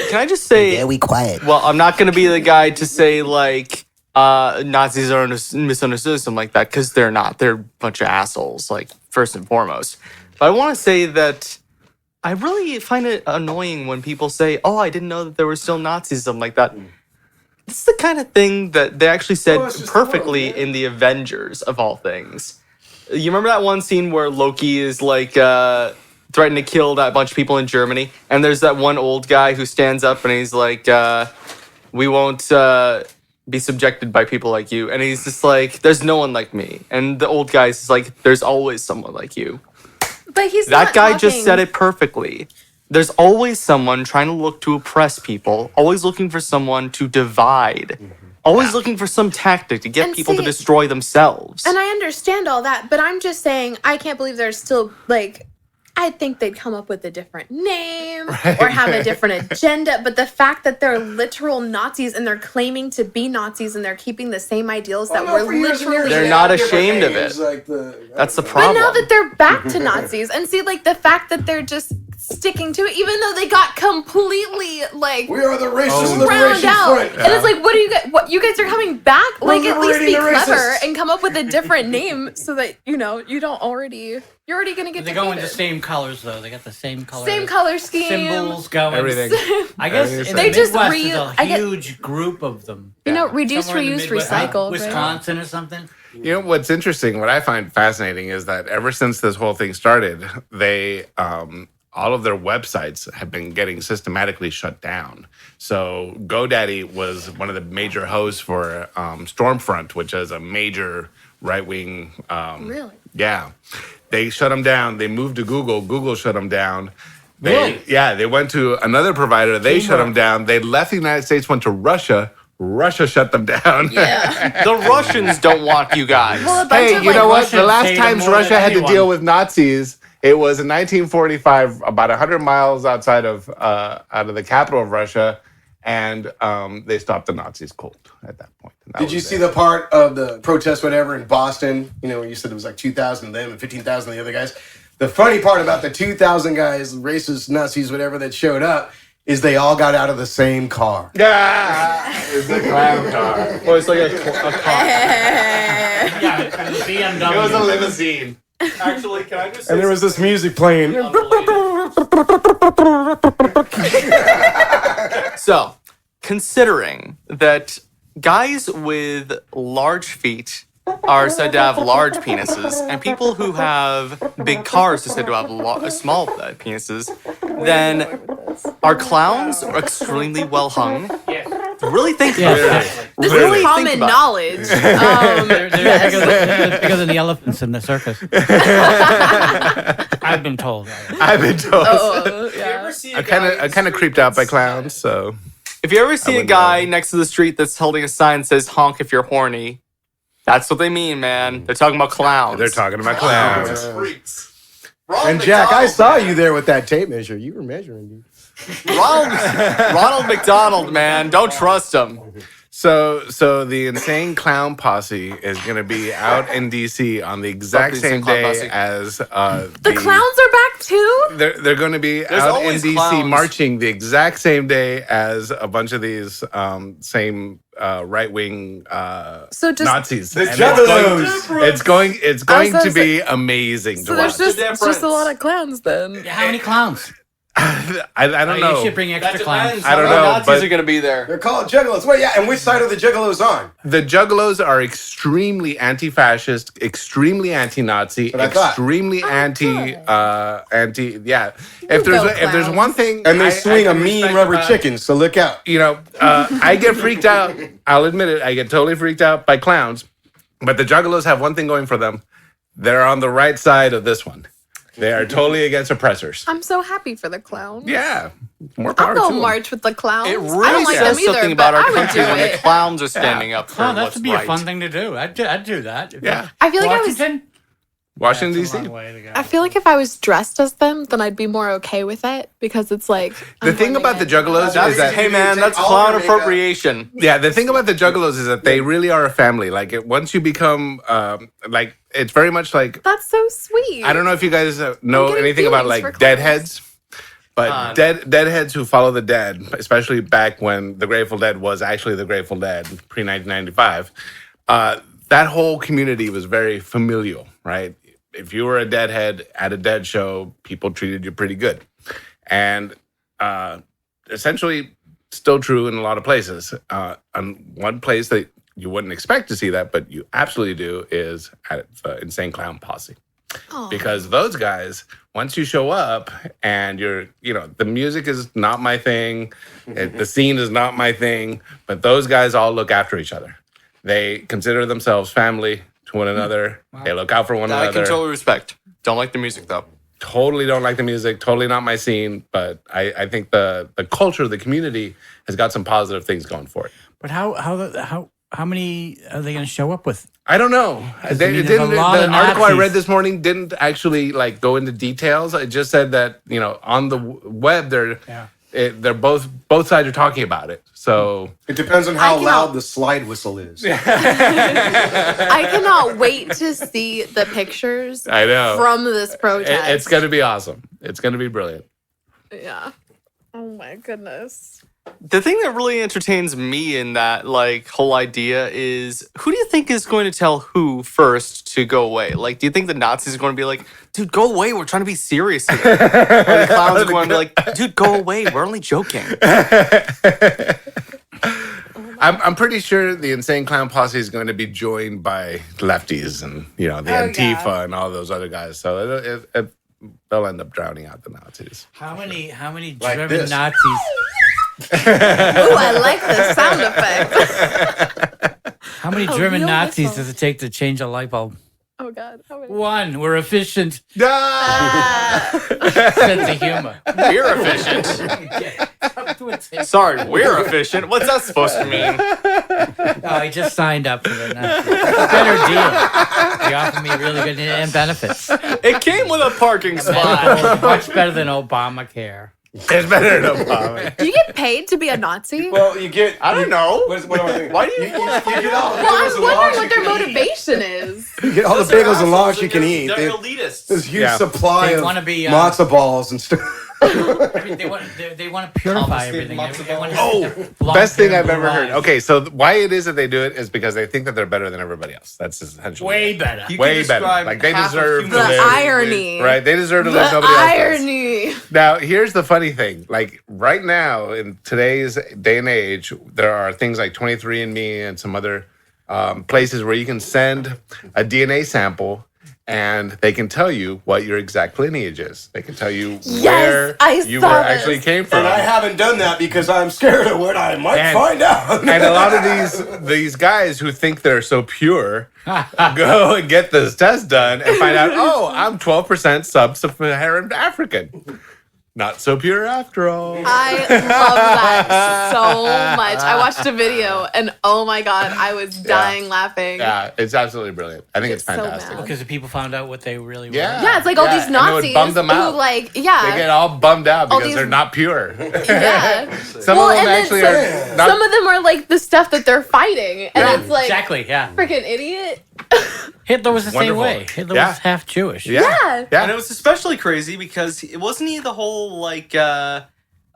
can I just say, Very quiet. well, I'm not going to be the guy to say, like, Nazis are misunderstood, something like that, because they're not. They're a bunch of assholes, like, first and foremost. But I want to say that I really find it annoying when people say, oh, I didn't know that there were still Nazis, something like that. This is the kind of thing that they actually said Well, it's just the perfectly world, man. in the Avengers, of all things. You remember that one scene where Loki is, like, threatening to kill that bunch of people in Germany? And there's that one old guy who stands up and he's like, we won't be subjected by people like you. And he's just like, there's no one like me. And the old guy's just like, there's always someone like you. But he's That not guy talking. just said it perfectly. There's always someone trying to look to oppress people, always looking for someone to divide, always looking for some tactic to get And people to see- destroy themselves. And I understand all that, but I'm just saying I can't believe there's still like I think they'd come up with a different name or have a different agenda. But the fact that they're literal Nazis and they're claiming to be Nazis and they're keeping the same ideals that were literally... They're not ashamed of it. That's the problem. But now that they're back to Nazis, and see, like, the fact that they're just sticking to it, even though they got completely, like... We are the racist drowned liberation out. front. And it's like, what are you guys... What, you guys are coming back? We're Like, at least be liberating the clever racists. and come up with a different name so that, you know, you don't already... You're already going to get They go in the defeated. same colors, though. They got the same color. Same color scheme. Symbols going. Everything. I guess Everything's in the the same. They just Midwest, there's a I get- huge group of them. You know, reduce, Somewhere in the reuse, Midwest, recycle. Right? Wisconsin or something. You know what's interesting, what I find fascinating is that ever since this whole thing started, they all of their websites have been getting systematically shut down. So GoDaddy was one of the major hosts for Stormfront, which is a major right-wing... Really? Yeah. They shut them down. They moved to Google. Google shut them down. Really? Yeah, they went to another provider. They shut them down. They left the United States, went to Russia. Russia shut them down. Yeah. The Russians don't want you guys. Well, a bunch Hey, of, you like, know what? The Russians last hate times them more Russia than had to anyone. deal with Nazis, it was in 1945, about 100 miles outside of out of the capital of Russia, and they stopped the Nazis cold at that point. And that Did you was see it. the part of the protest, whatever, in Boston? You know, where you said it was like 2,000 of them and 15,000 of the other guys. The funny part about the 2,000 guys, racist Nazis, whatever, that showed up, is they all got out of the same car. Yeah, it's a clown car. Well, it's like a car. Yeah, it's a BMW. It was a limousine. Actually, can I just And there was this music playing. So, considering that guys with large feet are said to have large penises, and people who have big cars are said to have small penises, then are clowns extremely well hung? Yes. Really think Yes. about Yes. it. This Really is think common about it. knowledge. They're bigger than the elephants in the circus. I've been told. I've been told. Oh, yeah. I kind of creeped out by clowns, so If you ever see a wouldn't guy know. next to the street that's holding a sign that says honk if you're horny, that's what they mean, man. They're talking about clowns. they're talking about clowns. And Jack, I saw you there with that tape measure. You were measuring, dude. Ronald McDonald, man. Don't trust him. So the Insane Clown Posse is going to be out in DC on the exact Fuck the same Insane Clown day Posse. as The clowns are back too? They're going to be There's out in always DC clowns. marching the exact same day as a bunch of these same right wing So just Nazis. The And Juggalos. it's going I was to gonna be amazing so to there's watch. just a lot of clowns then. How many clowns? I don't You know. should bring extra clowns. I don't know, Nazis but- are going to be there. They're called Juggalos. Wait, yeah, and which side are the Juggalos on? The Juggalos are extremely anti-fascist, extremely anti-Nazi, That's what I thought. extremely anti. Yeah. If go, there's clowns. one thing, And they I swing a can mean respect rubber about- chicken, so look out. You know, I get freaked out. I'll admit it. I get totally freaked out by clowns. But the Juggalos have one thing going for them. They're on the right side of this one. They are totally against oppressors. I'm so happy for the clowns. Yeah. More power I'll to go them. march with the clowns. It I really don't like says them either, something but about our I would country do when the it. clowns are standing up for Oh, that what's would be right. a fun thing to do. I'd do that. Yeah. I feel like I was Washington? Washington, That's a D.C. long way to go. I feel like if I was dressed as them, then I'd be more okay with it because it's like The I'm thing blending about the in. Juggalos That's, is that hey, man, that's all clown your makeup. appropriation. yeah, the thing about the Juggalos is that they really are a family. Like once you become like it's very much like That's so sweet. I don't know if you guys know getting anything about feelings like for deadheads, but deadheads who follow the dead, especially back when the Grateful Dead was actually the Grateful Dead pre 1995. That whole community was very familial, right? If you were a deadhead at a dead show, people treated you pretty good, and essentially still true in a lot of places. And one place that you wouldn't expect to see that, but you absolutely do, is at the Insane Clown Posse. Aw. Because those guys, once you show up and the music is not my thing, the scene is not my thing, but those guys all look after each other. They consider themselves family to one another. They look out for one That I another. can totally respect. Don't like the music, though. Totally don't like the music, totally not my scene, but I think the culture of the community has got some positive things going for it. But how How many are they going to show up with? I don't know. I They, mean, it there's a didn't, lot the of article I Nazis. read this morning didn't actually like go into details. It just said that on the web they're both sides are talking about it. So It depends on how loud the slide whistle is. I cannot wait to see the pictures I know from this protest. it's going to be awesome. It's going to be brilliant. Yeah. Oh my goodness. The thing that really entertains me in that like whole idea is who do you think is going to tell who first to go away? Like, do you think the Nazis are going to be like, dude, go away, we're trying to be serious here? Or the clowns are going to be like, dude, go away, we're only joking. I'm pretty sure the Insane Clown Posse is going to be joined by lefties and the Antifa and all those other guys. So they'll end up drowning out the Nazis. How many Like German this. Nazis? Ooh, I like the sound effect. How many Oh, German real Nazis whistle. does it take to change a light bulb? Oh God. How many? One. We're efficient. Ah. Sense of humor. We're efficient. Sorry, we're efficient. What's that supposed to mean? Oh, I just signed up for the Nazis. It's a better deal. They offer me really good and benefits. It came with a parking spot. Much better than Obamacare. It's better than Obama. Do you get paid to be a Nazi? Well, you get. I don't know. What am I thinking? Why do you get all the Well, bagels I'm and wondering logs what you their can eat. motivation is. You get all the bagels and logs you can eat. They're There's elitists. huge Yeah. supply They of wanna be, matzo balls and stuff. I mean, they want to purify everything. They want Best thing I've ever heard. Okay, so why it is that they do it is because they think that they're better than everybody else. That's essentially Way it. better. You Way can better. describe Like they half of deserve to The live. irony. Right, they deserve to The live. Nobody else does. irony. Now, here's the funny thing. Like right now, in today's day and age, there are things like 23andMe and some other places where you can send a DNA sample and they can tell you what your exact lineage is. They can tell you where I you saw were actually this. came from. And I haven't done that because I'm scared of what I might And- find out. And a lot of these guys who think they're so pure go and get this test done and find out, oh, I'm 12% sub-Saharan African. Not so pure after all. I love that so much. I watched a video and oh my God, I was dying laughing. Yeah, it's absolutely brilliant. I think it's So fantastic. mad. Because the people found out what they really were. Yeah, it's like all these and it would Nazis bum them out. who like, They get all bummed out All because these- they're not pure. yeah. Some Well, of them and then actually some, are not. some of them are like the stuff that they're fighting, and Yeah, it's like exactly, yeah. freaking idiot. Hitler was the same Wonderful. way. Hitler Yeah. was half Jewish. Yeah. Yeah. Yeah. And it was especially crazy because it wasn't he the whole like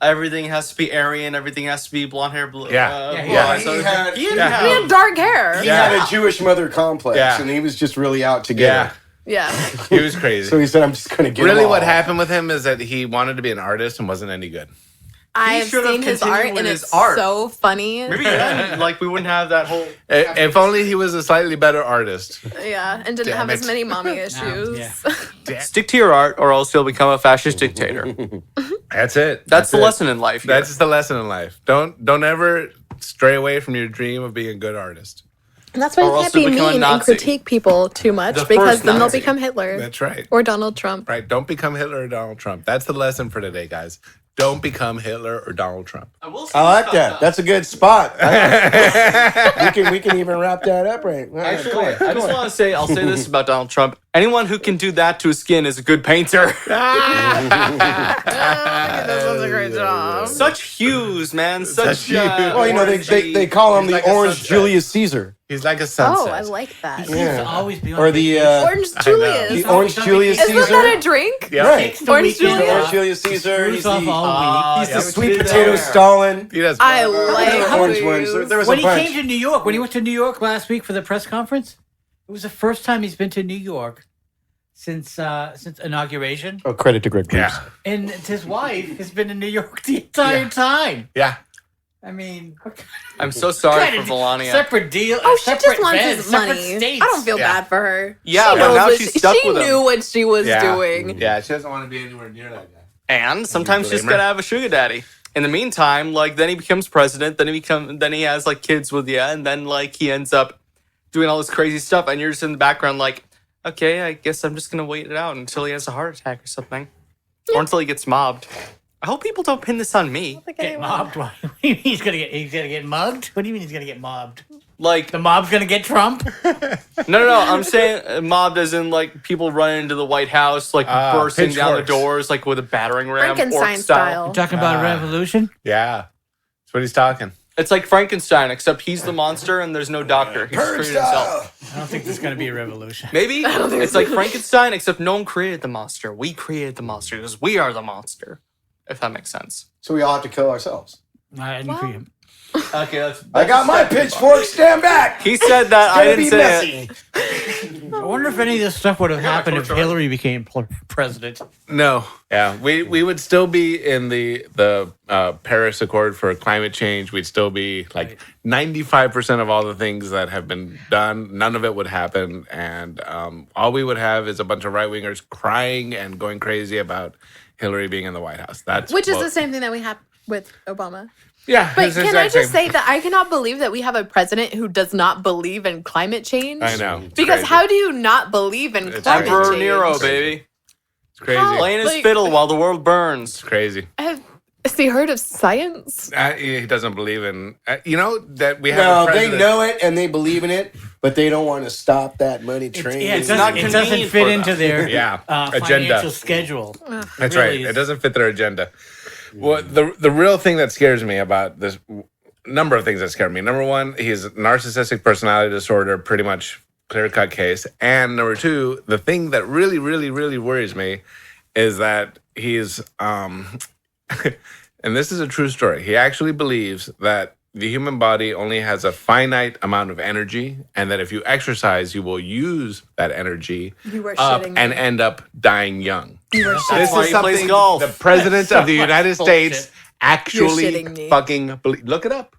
everything has to be Aryan, everything has to be blonde hair, blue. Yeah. Yeah, blonde. he So had- he didn't Yeah. He have- had dark hair. He Yeah. had a Jewish mother complex, Yeah. and he was just really out to Yeah. get Yeah. He was crazy. So he said, "I'm just going to get Really, them what all." happened with him is that he wanted to be an artist and wasn't any good. I've should have seen his continued art, with and his it's art. so funny. Maybe then, like we wouldn't have that whole. If only he was a slightly better artist. Yeah, and didn't Damn have as it. many mommy issues. yeah. Stick to your art, or else you'll become a fascist dictator. That's it. That's the it. lesson in life. Here. That's the lesson in life. Don't ever stray away from your dream of being a good artist. And that's why Or you else can't be you'll become a mean and Nazi. critique people too much The because first then they'll Nazi. become Hitler That's right. or Donald Trump. Right. Don't become Hitler or Donald Trump. That's the lesson for today, guys. Don't become Hitler or Donald Trump. I will say I like this that. about That's a good spot. we can even wrap that up right. Actually, I just want to say, I'll say this about Donald Trump. Anyone who can do that to his skin is a good painter. That's a great job. Such hues, man. Such hues. Well, you know they call him He's the like a Orange sunset. Julius Caesar He's like a sunset. Oh, I like that. He seems to always be on or the Orange Julius. the Orange Julius Isn't Caesar. that a drink? Yeah. Right. Takes the Orange weekend Julius? Orange off, Julius Caesar. screws He's off the, all week. he's the yeah, sweet we did potato that. Stalin. He does. I Other like orange ones. There was When a he bunch. came to New York, when he went to New York last week for the press conference, it was the first time he's been to New York since inauguration. Oh, credit to Greg Proops. Yeah. And his wife has been in New York the entire time. Yeah. I mean, I'm so sorry for Melania. Separate deal. Oh, she separate just wants beds, his separate money. states. I don't feel Yeah. bad for her. Yeah, she but knows now what she's stuck she with him. knew what she was Yeah. doing. Yeah, she doesn't want to be anywhere near that guy. And sometimes she's blame her? gotta have a sugar daddy. In the meantime, like then he becomes president, then he has like kids with you, and then like he ends up doing all this crazy stuff, and you're just in the background like, okay, I guess I'm just gonna wait it out until he has a heart attack or something, or until he gets mobbed. I hope people don't pin this on me. Get mobbed? Why? What do you mean he's gonna get mugged? What do you mean he's gonna get mobbed? Like The mob's gonna get Trump. no. I'm saying mob as in like people running into the White House, like bursting down the pitchforks. doors, like with a battering ram, Frankenstein orc style. style. Talking about a revolution. Yeah. That's what he's talking. It's like Frankenstein, except he's the monster and there's no doctor. He's just created himself. I don't think there's gonna be a revolution. Maybe it's like Frankenstein, except no one created the monster. We created the monster because we are the monster. If that makes sense. So we all have to kill ourselves. I didn't create him. Okay, that's I got my pitchfork. Stand back. He said that. I didn't say messy. it. I wonder if any of this stuff would have happened if Hillary became president. No. Yeah, we would still be in the Paris Accord for climate change. We'd still be like 95% of all the things that have been done. None of it would happen, and all we would have is a bunch of right wingers crying and going crazy about Hillary being in the White House. Which is the same thing that we had with Obama. Yeah. But it's the can I exact just same. say that I cannot believe that we have a president who does not believe in climate change? I know. It's Because crazy. how do you not believe in It's climate Emperor change? Nero, baby. It's crazy. How? Playing his Like- fiddle while the world burns. It's crazy. Has he heard of science? He doesn't believe in. That we have. No, a they president. know it and they believe in it, but they don't want to stop that money train. Yeah, It's not it doesn't convenient fit for into them. their Yeah, agenda. financial schedule. That's really right. is- It doesn't fit their agenda. Well, the real thing that scares me about this, number of things that scare me. Number one, he's narcissistic personality disorder, pretty much clear-cut case. And number two, the thing that really, really, really worries me is that he's, and this is a true story. He actually believes that the human body only has a finite amount of energy, and that if you exercise, you will use that energy You were up shitting and me. end up dying young. You were This That's why is he plays something golf. the president of the United bullshit. States actually You're shitting me. fucking look it up.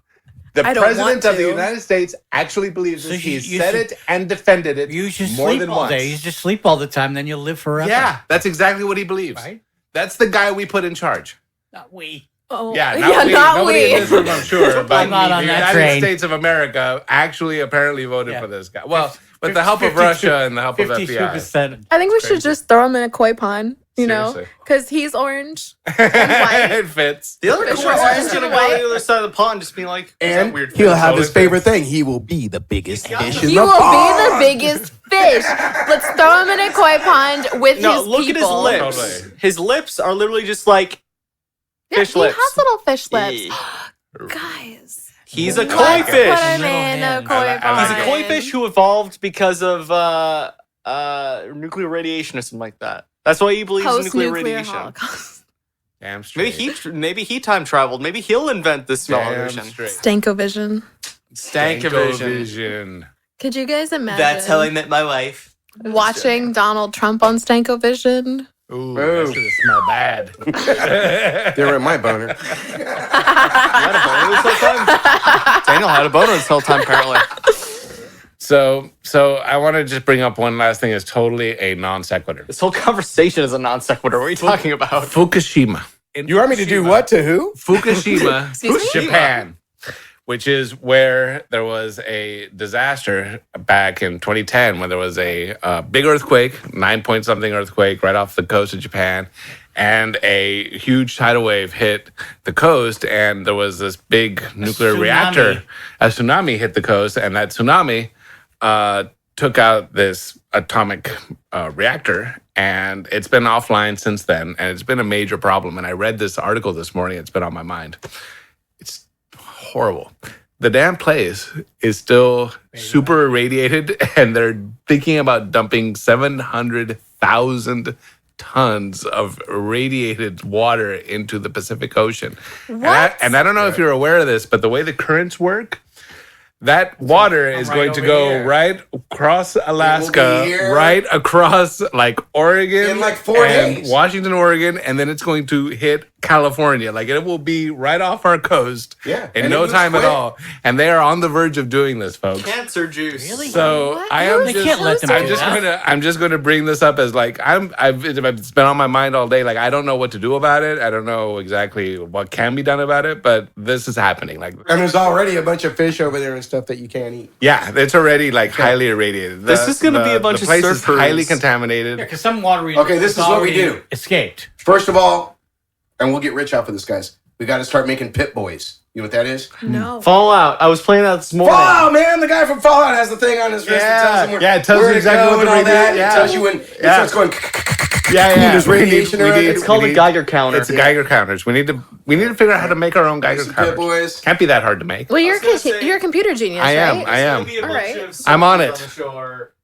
The I don't president want of the to. United States actually believes So this. you- He's you said should- it and defended it You should more sleep than all once. day. You just sleep all the time, then you'll live forever. Yeah, that's exactly what he believes. Right? That's the guy we put in charge. Not we. Oh, Yeah, not nobody we. in this room, I'm sure, but I'm not on the that United train. States of America actually apparently voted Yeah. for this guy. Well, with the help of Russia and the help of FBI. 52%. I think we should Crazy. just throw him in a koi pond, you know? Seriously. Because he's orange and white. It fits. The other Fish cool is are just gonna orange go and to the other side of the pond, just being like, "What's that And weird he'll fish?" have his Totally favorite thing. He will be the biggest fish in He the will pond. be the biggest fish. Let's throw him in a koi pond with No, his look people. at his lips. Totally. His lips are literally just like Yeah, fish he lips. has little fish lips. Yeah. Guys. He's a Let's koi put fish. him Little in a hand. koi I like pond. He's a koi fish who evolved because of nuclear radiation or something like that. That's why he believes in nuclear Post-nuclear radiation. Holocaust. Damn straight. Maybe he time traveled. Maybe he'll invent this Damn television. straight. Stankovision. Stankovision. Vision. Could you guys imagine That's how I met my wife. watching Donald Trump on Stankovision? Ooh, that should have smelled bad. They were in my boner. Daniel had a boner this whole time, apparently. So I want to just bring up one last thing. It's totally a non sequitur. This whole conversation is a non sequitur. What are you talking about? Fukushima. You want me to do what to who? Fukushima, Excuse me? Japan, which is where there was a disaster back in 2010 when there was a big earthquake, 9 point something earthquake right off the coast of Japan. And a huge tidal wave hit the coast, and there was this big nuclear tsunami. reactor. A tsunami hit the coast, and that tsunami took out this atomic reactor, and it's been offline since then, and it's been a major problem. And I read this article this morning. It's been on my mind. It's horrible. The damn place is still super irradiated, and they're thinking about dumping 700,000 tons of irradiated water into the Pacific Ocean. What? And I don't know if you're aware of this, but the way the currents work, that water is right going to over go here. right across Alaska, here. right across like Oregon, In, like, 4 and days. Washington, Oregon, and then it's going to hit California. Like it will be right off our coast Yeah, in and no it was time at quick. all. And they are on the verge of doing this, folks. Cancer juice. Really? So What? I am They just, can't let them I'm do just that. I'm just going to bring this up as like it's been on my mind all day. Like I don't know what to do about it. I don't know exactly what can be done about it, but this is happening. Like And there's already a bunch of fish over there and stuff that you can't eat. yeah, it's already like highly irradiated. This is gonna be a bunch the of place is surfers. highly contaminated. Because some water Okay, this is what we do. Escaped. First of all, and we'll get rich off of this, guys. We got to start making pit boys. You know what that is? No. Fallout. I was playing that this morning. Fallout, man! The guy from Fallout has the thing on his wrist that tells him it tells where you exactly to go what and the all that. yeah. It tells you when it starts going. There's radiation around it. It's called a Geiger counter. It's a Geiger counters. We need to figure out how to make our own Geiger counters. Boys. Can't be that hard to make. Well, you're a computer genius, I am. right? I am. All right. I'm on it.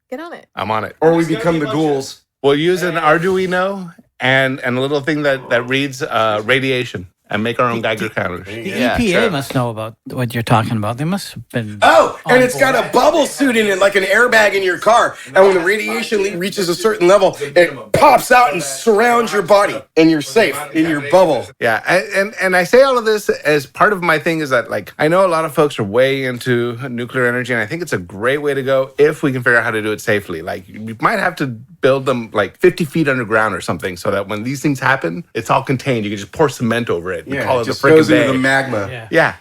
Get on it. I'm on it. Or we become the ghouls. We'll use an Arduino and a little thing that reads radiation and make our own Geiger counters. The EPA must know about what you're talking about. They must have been. Oh, and it's got a bubble suit in it, like an airbag in your car. And when the radiation reaches a certain level, it pops out and surrounds your body, and you're safe in your bubble. Yeah, and I say all of this as part of my thing is that, like, I know a lot of folks are way into nuclear energy, and I think it's a great way to go if we can figure out how to do it safely. Like, you might have to build them like 50 feet underground or something, so that when these things happen, it's all contained. You can just pour cement over it. And call it just the frickin' goes into day. the magma. Yeah.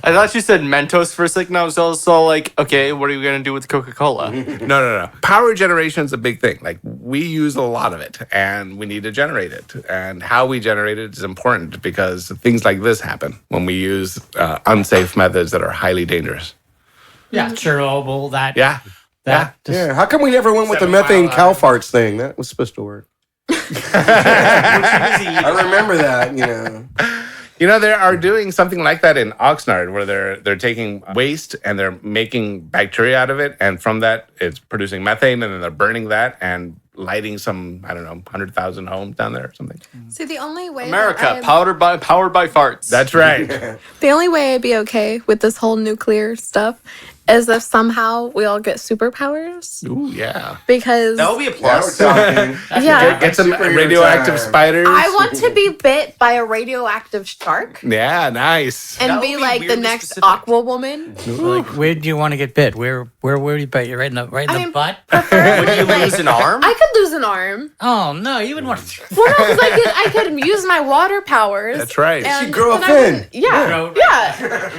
I thought you said Mentos for a second. I was also like, okay, what are you going to do with Coca-Cola? No. Power generation is a big thing. Like, we use a lot of it, and we need to generate it. And how we generate it is important because things like this happen when we use unsafe methods that are highly dangerous. Yeah, Chernobyl, that. Yeah. How come we never went with the methane cow farts thing? That was supposed to work. I remember that, You know, they are doing something like that in Oxnard, where they're taking waste and they're making bacteria out of it, and from that it's producing methane, and then they're burning that and lighting some, I don't know, 100,000 homes down there or something. See, the only way America, powered by farts. That's right. The only way I'd be okay with this whole nuclear stuff is if somehow we all get superpowers. Ooh, yeah. Because that would be a plus. Yeah. Get some radioactive spiders. I want to be bit by a radioactive shark Yeah, nice. and be like the next Aqua Woman. Like, where do you want to get bit? Where would you bite you? Right in the butt? Would you lose an arm? I could lose an arm. Oh no, you wouldn't want to. Well, no, because I could use my water powers. That's right. And she'd grow a then I fin. wouldn't-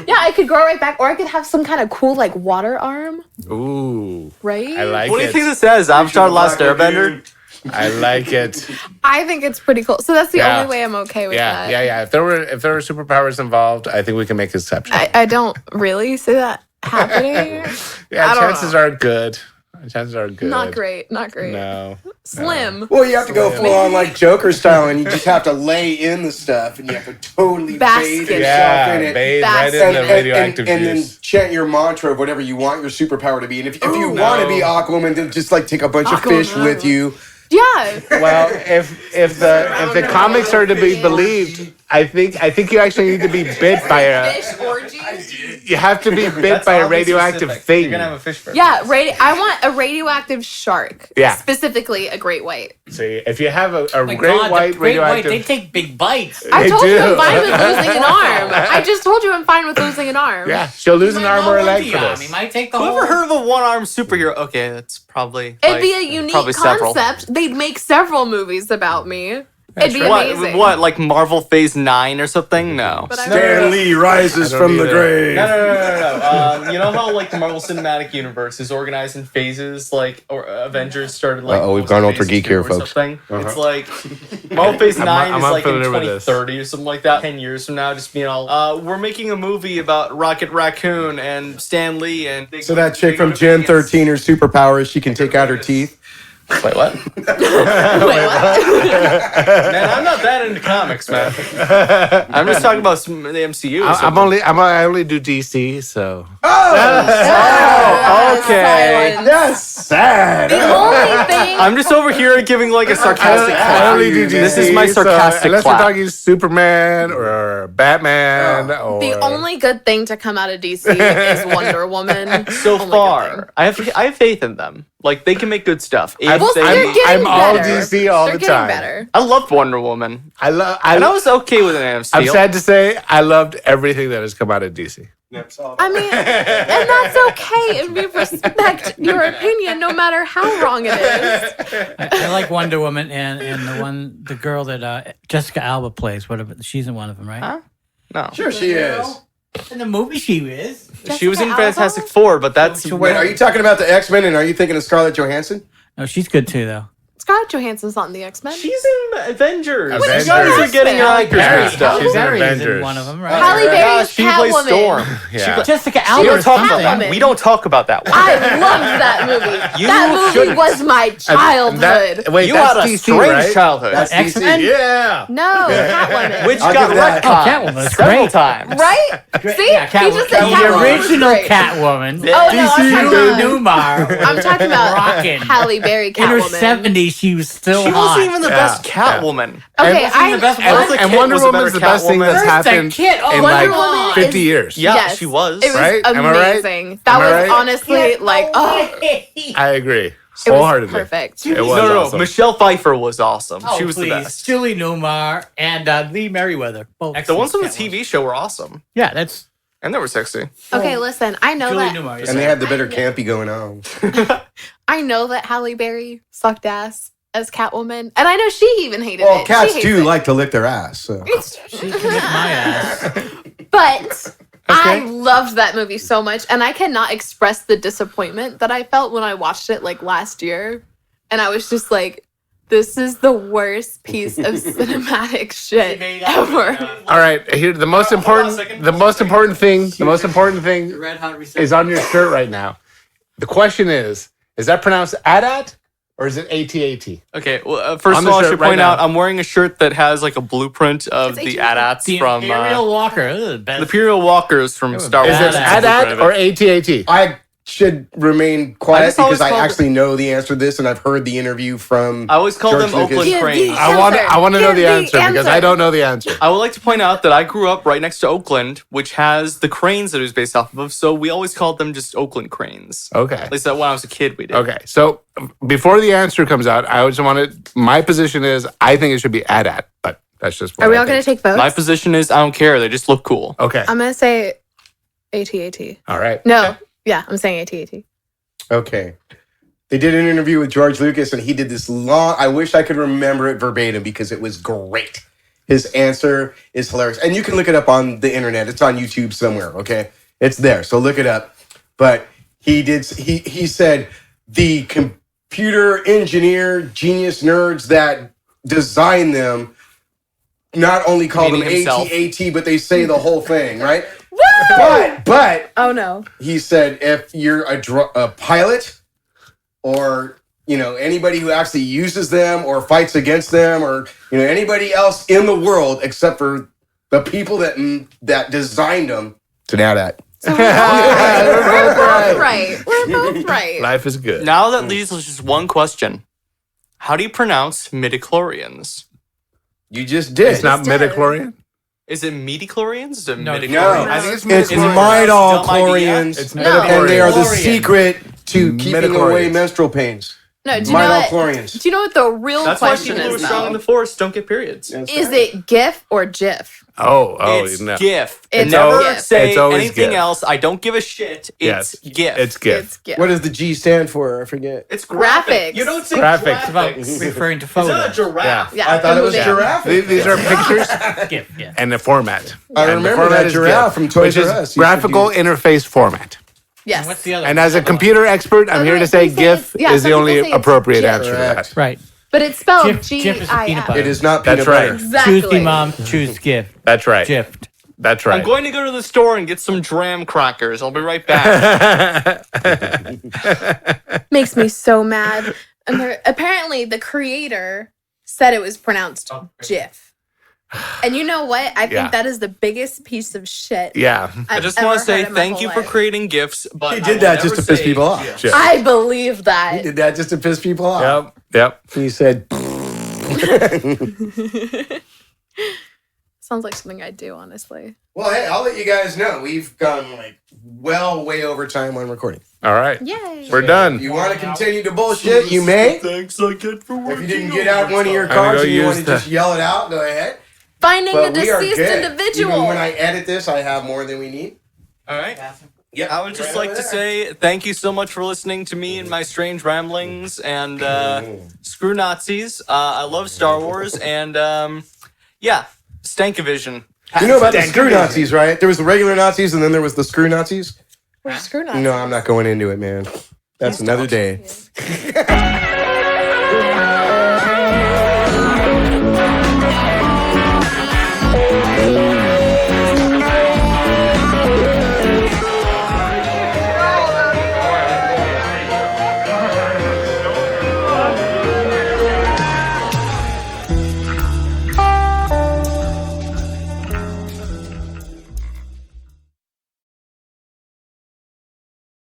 Yeah, I could grow right back, or I could have some kind of cool like water arm, Ooh. right? I like What do you it. think this says? Avatar: Last Airbender? I like it. I think it's pretty cool. So that's the Yeah. only way I'm okay with that. Yeah. If there were superpowers involved, I think we can make exceptions. I don't really see that happening. Yeah, I don't chances know. are good. Chances are good. Not great. No. Slim. Well, you have to go full on like Joker style, and you just have to lay in the stuff, and you have to totally Bask bathe in it. yourself in it. bathe right Bask. in the radioactive and then juice. chant your mantra of whatever you want your superpower to be. And if you want to be Aquaman, then just like take a bunch of fish with you. Yeah. Well, if the comics are to be believed, I think you actually need to be bit by a. Fish orgy. You have to be bit by a radioactive thing. You're gonna have a fish first. Yeah, I want a radioactive shark. Yeah. Specifically, a great white. See, if you have a My great God, white the great white, radioactive, they take big bites. I They told you do. I'm fine with losing an arm. I just told you I'm fine with losing an arm. yeah, she'll lose an arm or a leg for He this. might take the Whoever whole. heard of a one-armed superhero? Okay, that's probably. It'd be a unique probably several. concept. They'd make several movies about me. It'd be amazing. What, like Marvel Phase 9 or something? No. But I Stan Lee rises I don't from the either. grave. No. You know how like the Marvel Cinematic Universe is organized in phases, like or Avengers started like. Uh-oh, we've gone ultra Phase geek 2 here, or folks. something. It's like Marvel Phase 9 I'm is like in unfamiliar with this. 2030 or something like that. 10 years from now, just being all. We're making a movie about Rocket Raccoon and Stan Lee and. So that chick from Gen 13, her superpower is she can take out her teeth. Wait, what? Wait, what? Man, I'm not that into comics, man. I'm just talking about the MCU. or something. I only do DC, so. Okay. That's sad. The only thing. I'm just over here giving like a sarcastic I clap. only do DC. This is my sarcastic unless clap. we're talking Superman or Batman or. The only good thing to come out of DC is Wonder Woman. So Only good far, I have faith in them. Like they can make good stuff. If Well, they- they're getting I'm all better. DC all They're the getting time. better. I loved Wonder Woman, and and I was okay with an Man of Steel. I'm sad to say I loved everything that has come out of DC. I mean, and that's okay, and we respect your opinion no matter how wrong it is. I like Wonder Woman and the girl that Jessica Alba plays. Whatever, she's in one of them, right? Huh? No, Sure she is. In the movie, she is. she was in Jessica Alba? Fantastic Four, but that's Wait, are you talking about the X-Men and are you thinking of Scarlett Johansson? No, she's good too, though. Scarlett Johansson's not in the X-Men. She's in Avengers. Avengers. You guys are getting your Halle actors Berry. mixed up. She's in Berry is in Avengers. one of them, right? Halle Berry is she plays Catwoman. Storm. Yeah. Jessica We Alba don't or talk something. about that. We don't talk about that one. I loved that movie. That movie was my childhood. Wait, You that's had a DC, strange right? childhood. That's X-Men? DC. Yeah. No, Catwoman. Which I'll got give that. Oh, retconned Catwoman, that's several great. times. Right? See? Yeah, He just said the Catwoman was original great. Catwoman. Oh, no, I'm talking about, Newmar. I'm talking about Rockin'. Halle Berry In her Catwoman. 70s, she was still She hot. wasn't even the Yeah, best yeah. Catwoman. Okay, the best I one. And Kid Wonder was a Woman's better the best thing Catwoman. that's Eartha happened Kitt. Oh, in Wonder like Woman 50 is- years. Yeah, Yes. she was. It was Right? Am I right? amazing. That Am I was right? honestly like, oh, I agree. it was Wholeheartedly. perfect. It was No, awesome. Michelle Pfeiffer was awesome. Oh, she was please. the best. Julie Newmar and Lee Merriweather. Both The ones on the excellent TV show were awesome. Yeah, that's And they were sexy. Okay, listen, I know Julie that Newmar. And they had the better campy going on. I know that Halle Berry sucked ass as Catwoman, and I know she even hated Well, it. cats She hates do it. like to lick their ass. So. She kicked my ass. But I loved that movie so much, and I cannot express the disappointment that I felt when I watched it like last year, and I was just like, this is the worst piece of cinematic shit ever. All right, here the most important thing Red Hot is on your shirt right now. The question is that pronounced AT-AT or is it AT-AT? Okay, well, first On of the all, I shirt should right point now. out I'm wearing a shirt that has like a blueprint of It's the AT&T. AT-ATs The from Imperial Walker. Ugh, the best. Imperial Walkers from Star Wars. Is it Badass. AT-AT or AT-AT? I should remain quiet just always because I called- actually know the answer to this, and I've heard the interview from. I always call George them Lucas. Oakland Give Cranes. the I want to know Give the the answer because I answer. don't know the answer. I would like to point out that I grew up right next to Oakland, which has the cranes that it was based off of, so we always called them just Oakland Cranes. Okay. At least when I was a kid, we did. Okay. So before the answer comes out, I just want to. My position is I think it should be AT-AT, but that's just. What Are we I all going to think. take votes? My position is I don't care. They just look cool. Okay. I'm going to say AT-AT. All right. No, yeah, I'm saying AT-AT. Okay. They did an interview with George Lucas, and he did this long. I wish I could remember it verbatim because it was great. His answer is hilarious, and you can look it up on the internet. It's on YouTube somewhere. Okay, it's there, so look it up. But he did. He said the computer engineer genius nerds that design them not only call them Meaning himself. AT-AT, but they say the whole thing, right? Woo! But Oh, no. he said if you're a pilot or anybody who actually uses them or fights against them or anybody else in the world except for the people that designed them, it's an AT-AT. So we're both right. We're both right. Life is good. Now that leaves us just one question. How do you pronounce midichlorians? You just did. It's not did. midichlorian. Is it midichlorians? Is it No, midichlorians? no. I think it's It's midichlorian. midichlorians, It's No. and they are the Midichlorian. secret to keeping away Midichlorians. menstrual pains. No, do you know what? Midichlorians. Do you know what the real That's why question people who are is, strong in though? the forest don't get periods. Is it GIF or GIF? Oh, It's no. GIF. It's Never GIF. say It's always anything GIF. else. I don't give a shit. Yes. It's GIF. It's GIF. It's GIF. What does the G stand for? I forget. It's graphic. Graphics. You don't say Graphics. It's about graphics. referring to It's not a photos. giraffe. Yeah, I thought the it was movie. giraffe. These are pictures Yeah. and the format. I And the remember format that is giraffe GIF, from Toys which R is Us. Used to graphical interface format. Yes. What's the other And one? as a computer expert, I'm Oh, here no, to say some say GIF it's- yeah, is the some only people say it's appropriate GIF. answer to that. Right. But it's spelled GIF is a peanut GIF. butter. It is not peanut That's right. butter. Exactly. Choose the mom, choose gift. That's right. Gift. That's right. I'm going to go to the store and get some dram crackers. I'll be right back. Makes me so mad. And apparently, the creator said it was pronounced GIF. And you know what? I think Yeah. that is the biggest piece of shit. Yeah. I just want to say thank you for creating gifts, but He I did will that never just to piss say people off. GIFs. Sure. I believe He that. did that just to piss people off. Yep. He said, Sounds like something I'd do, honestly. well, hey, I'll let you guys know. We've gone way over time on recording. All right. Yay. We're If done. you want to continue to bullshit, you may. Thanks I get for If you didn't get out one of your I'm gonna cards go and you want use to the- just yell it out, go ahead. Finding But a we are deceased good. individual. Even when I edit this, I have more than we need. All right. Yeah, I would just right like over to there. say thank you so much for listening to me and my strange ramblings. And screw Nazis. I love Star Wars. And yeah, Stankovision. You know about the screw Nazis, right? There was the regular Nazis and then there was the screw Nazis. We're screwed on. No, I'm not going into it, man. That's another day.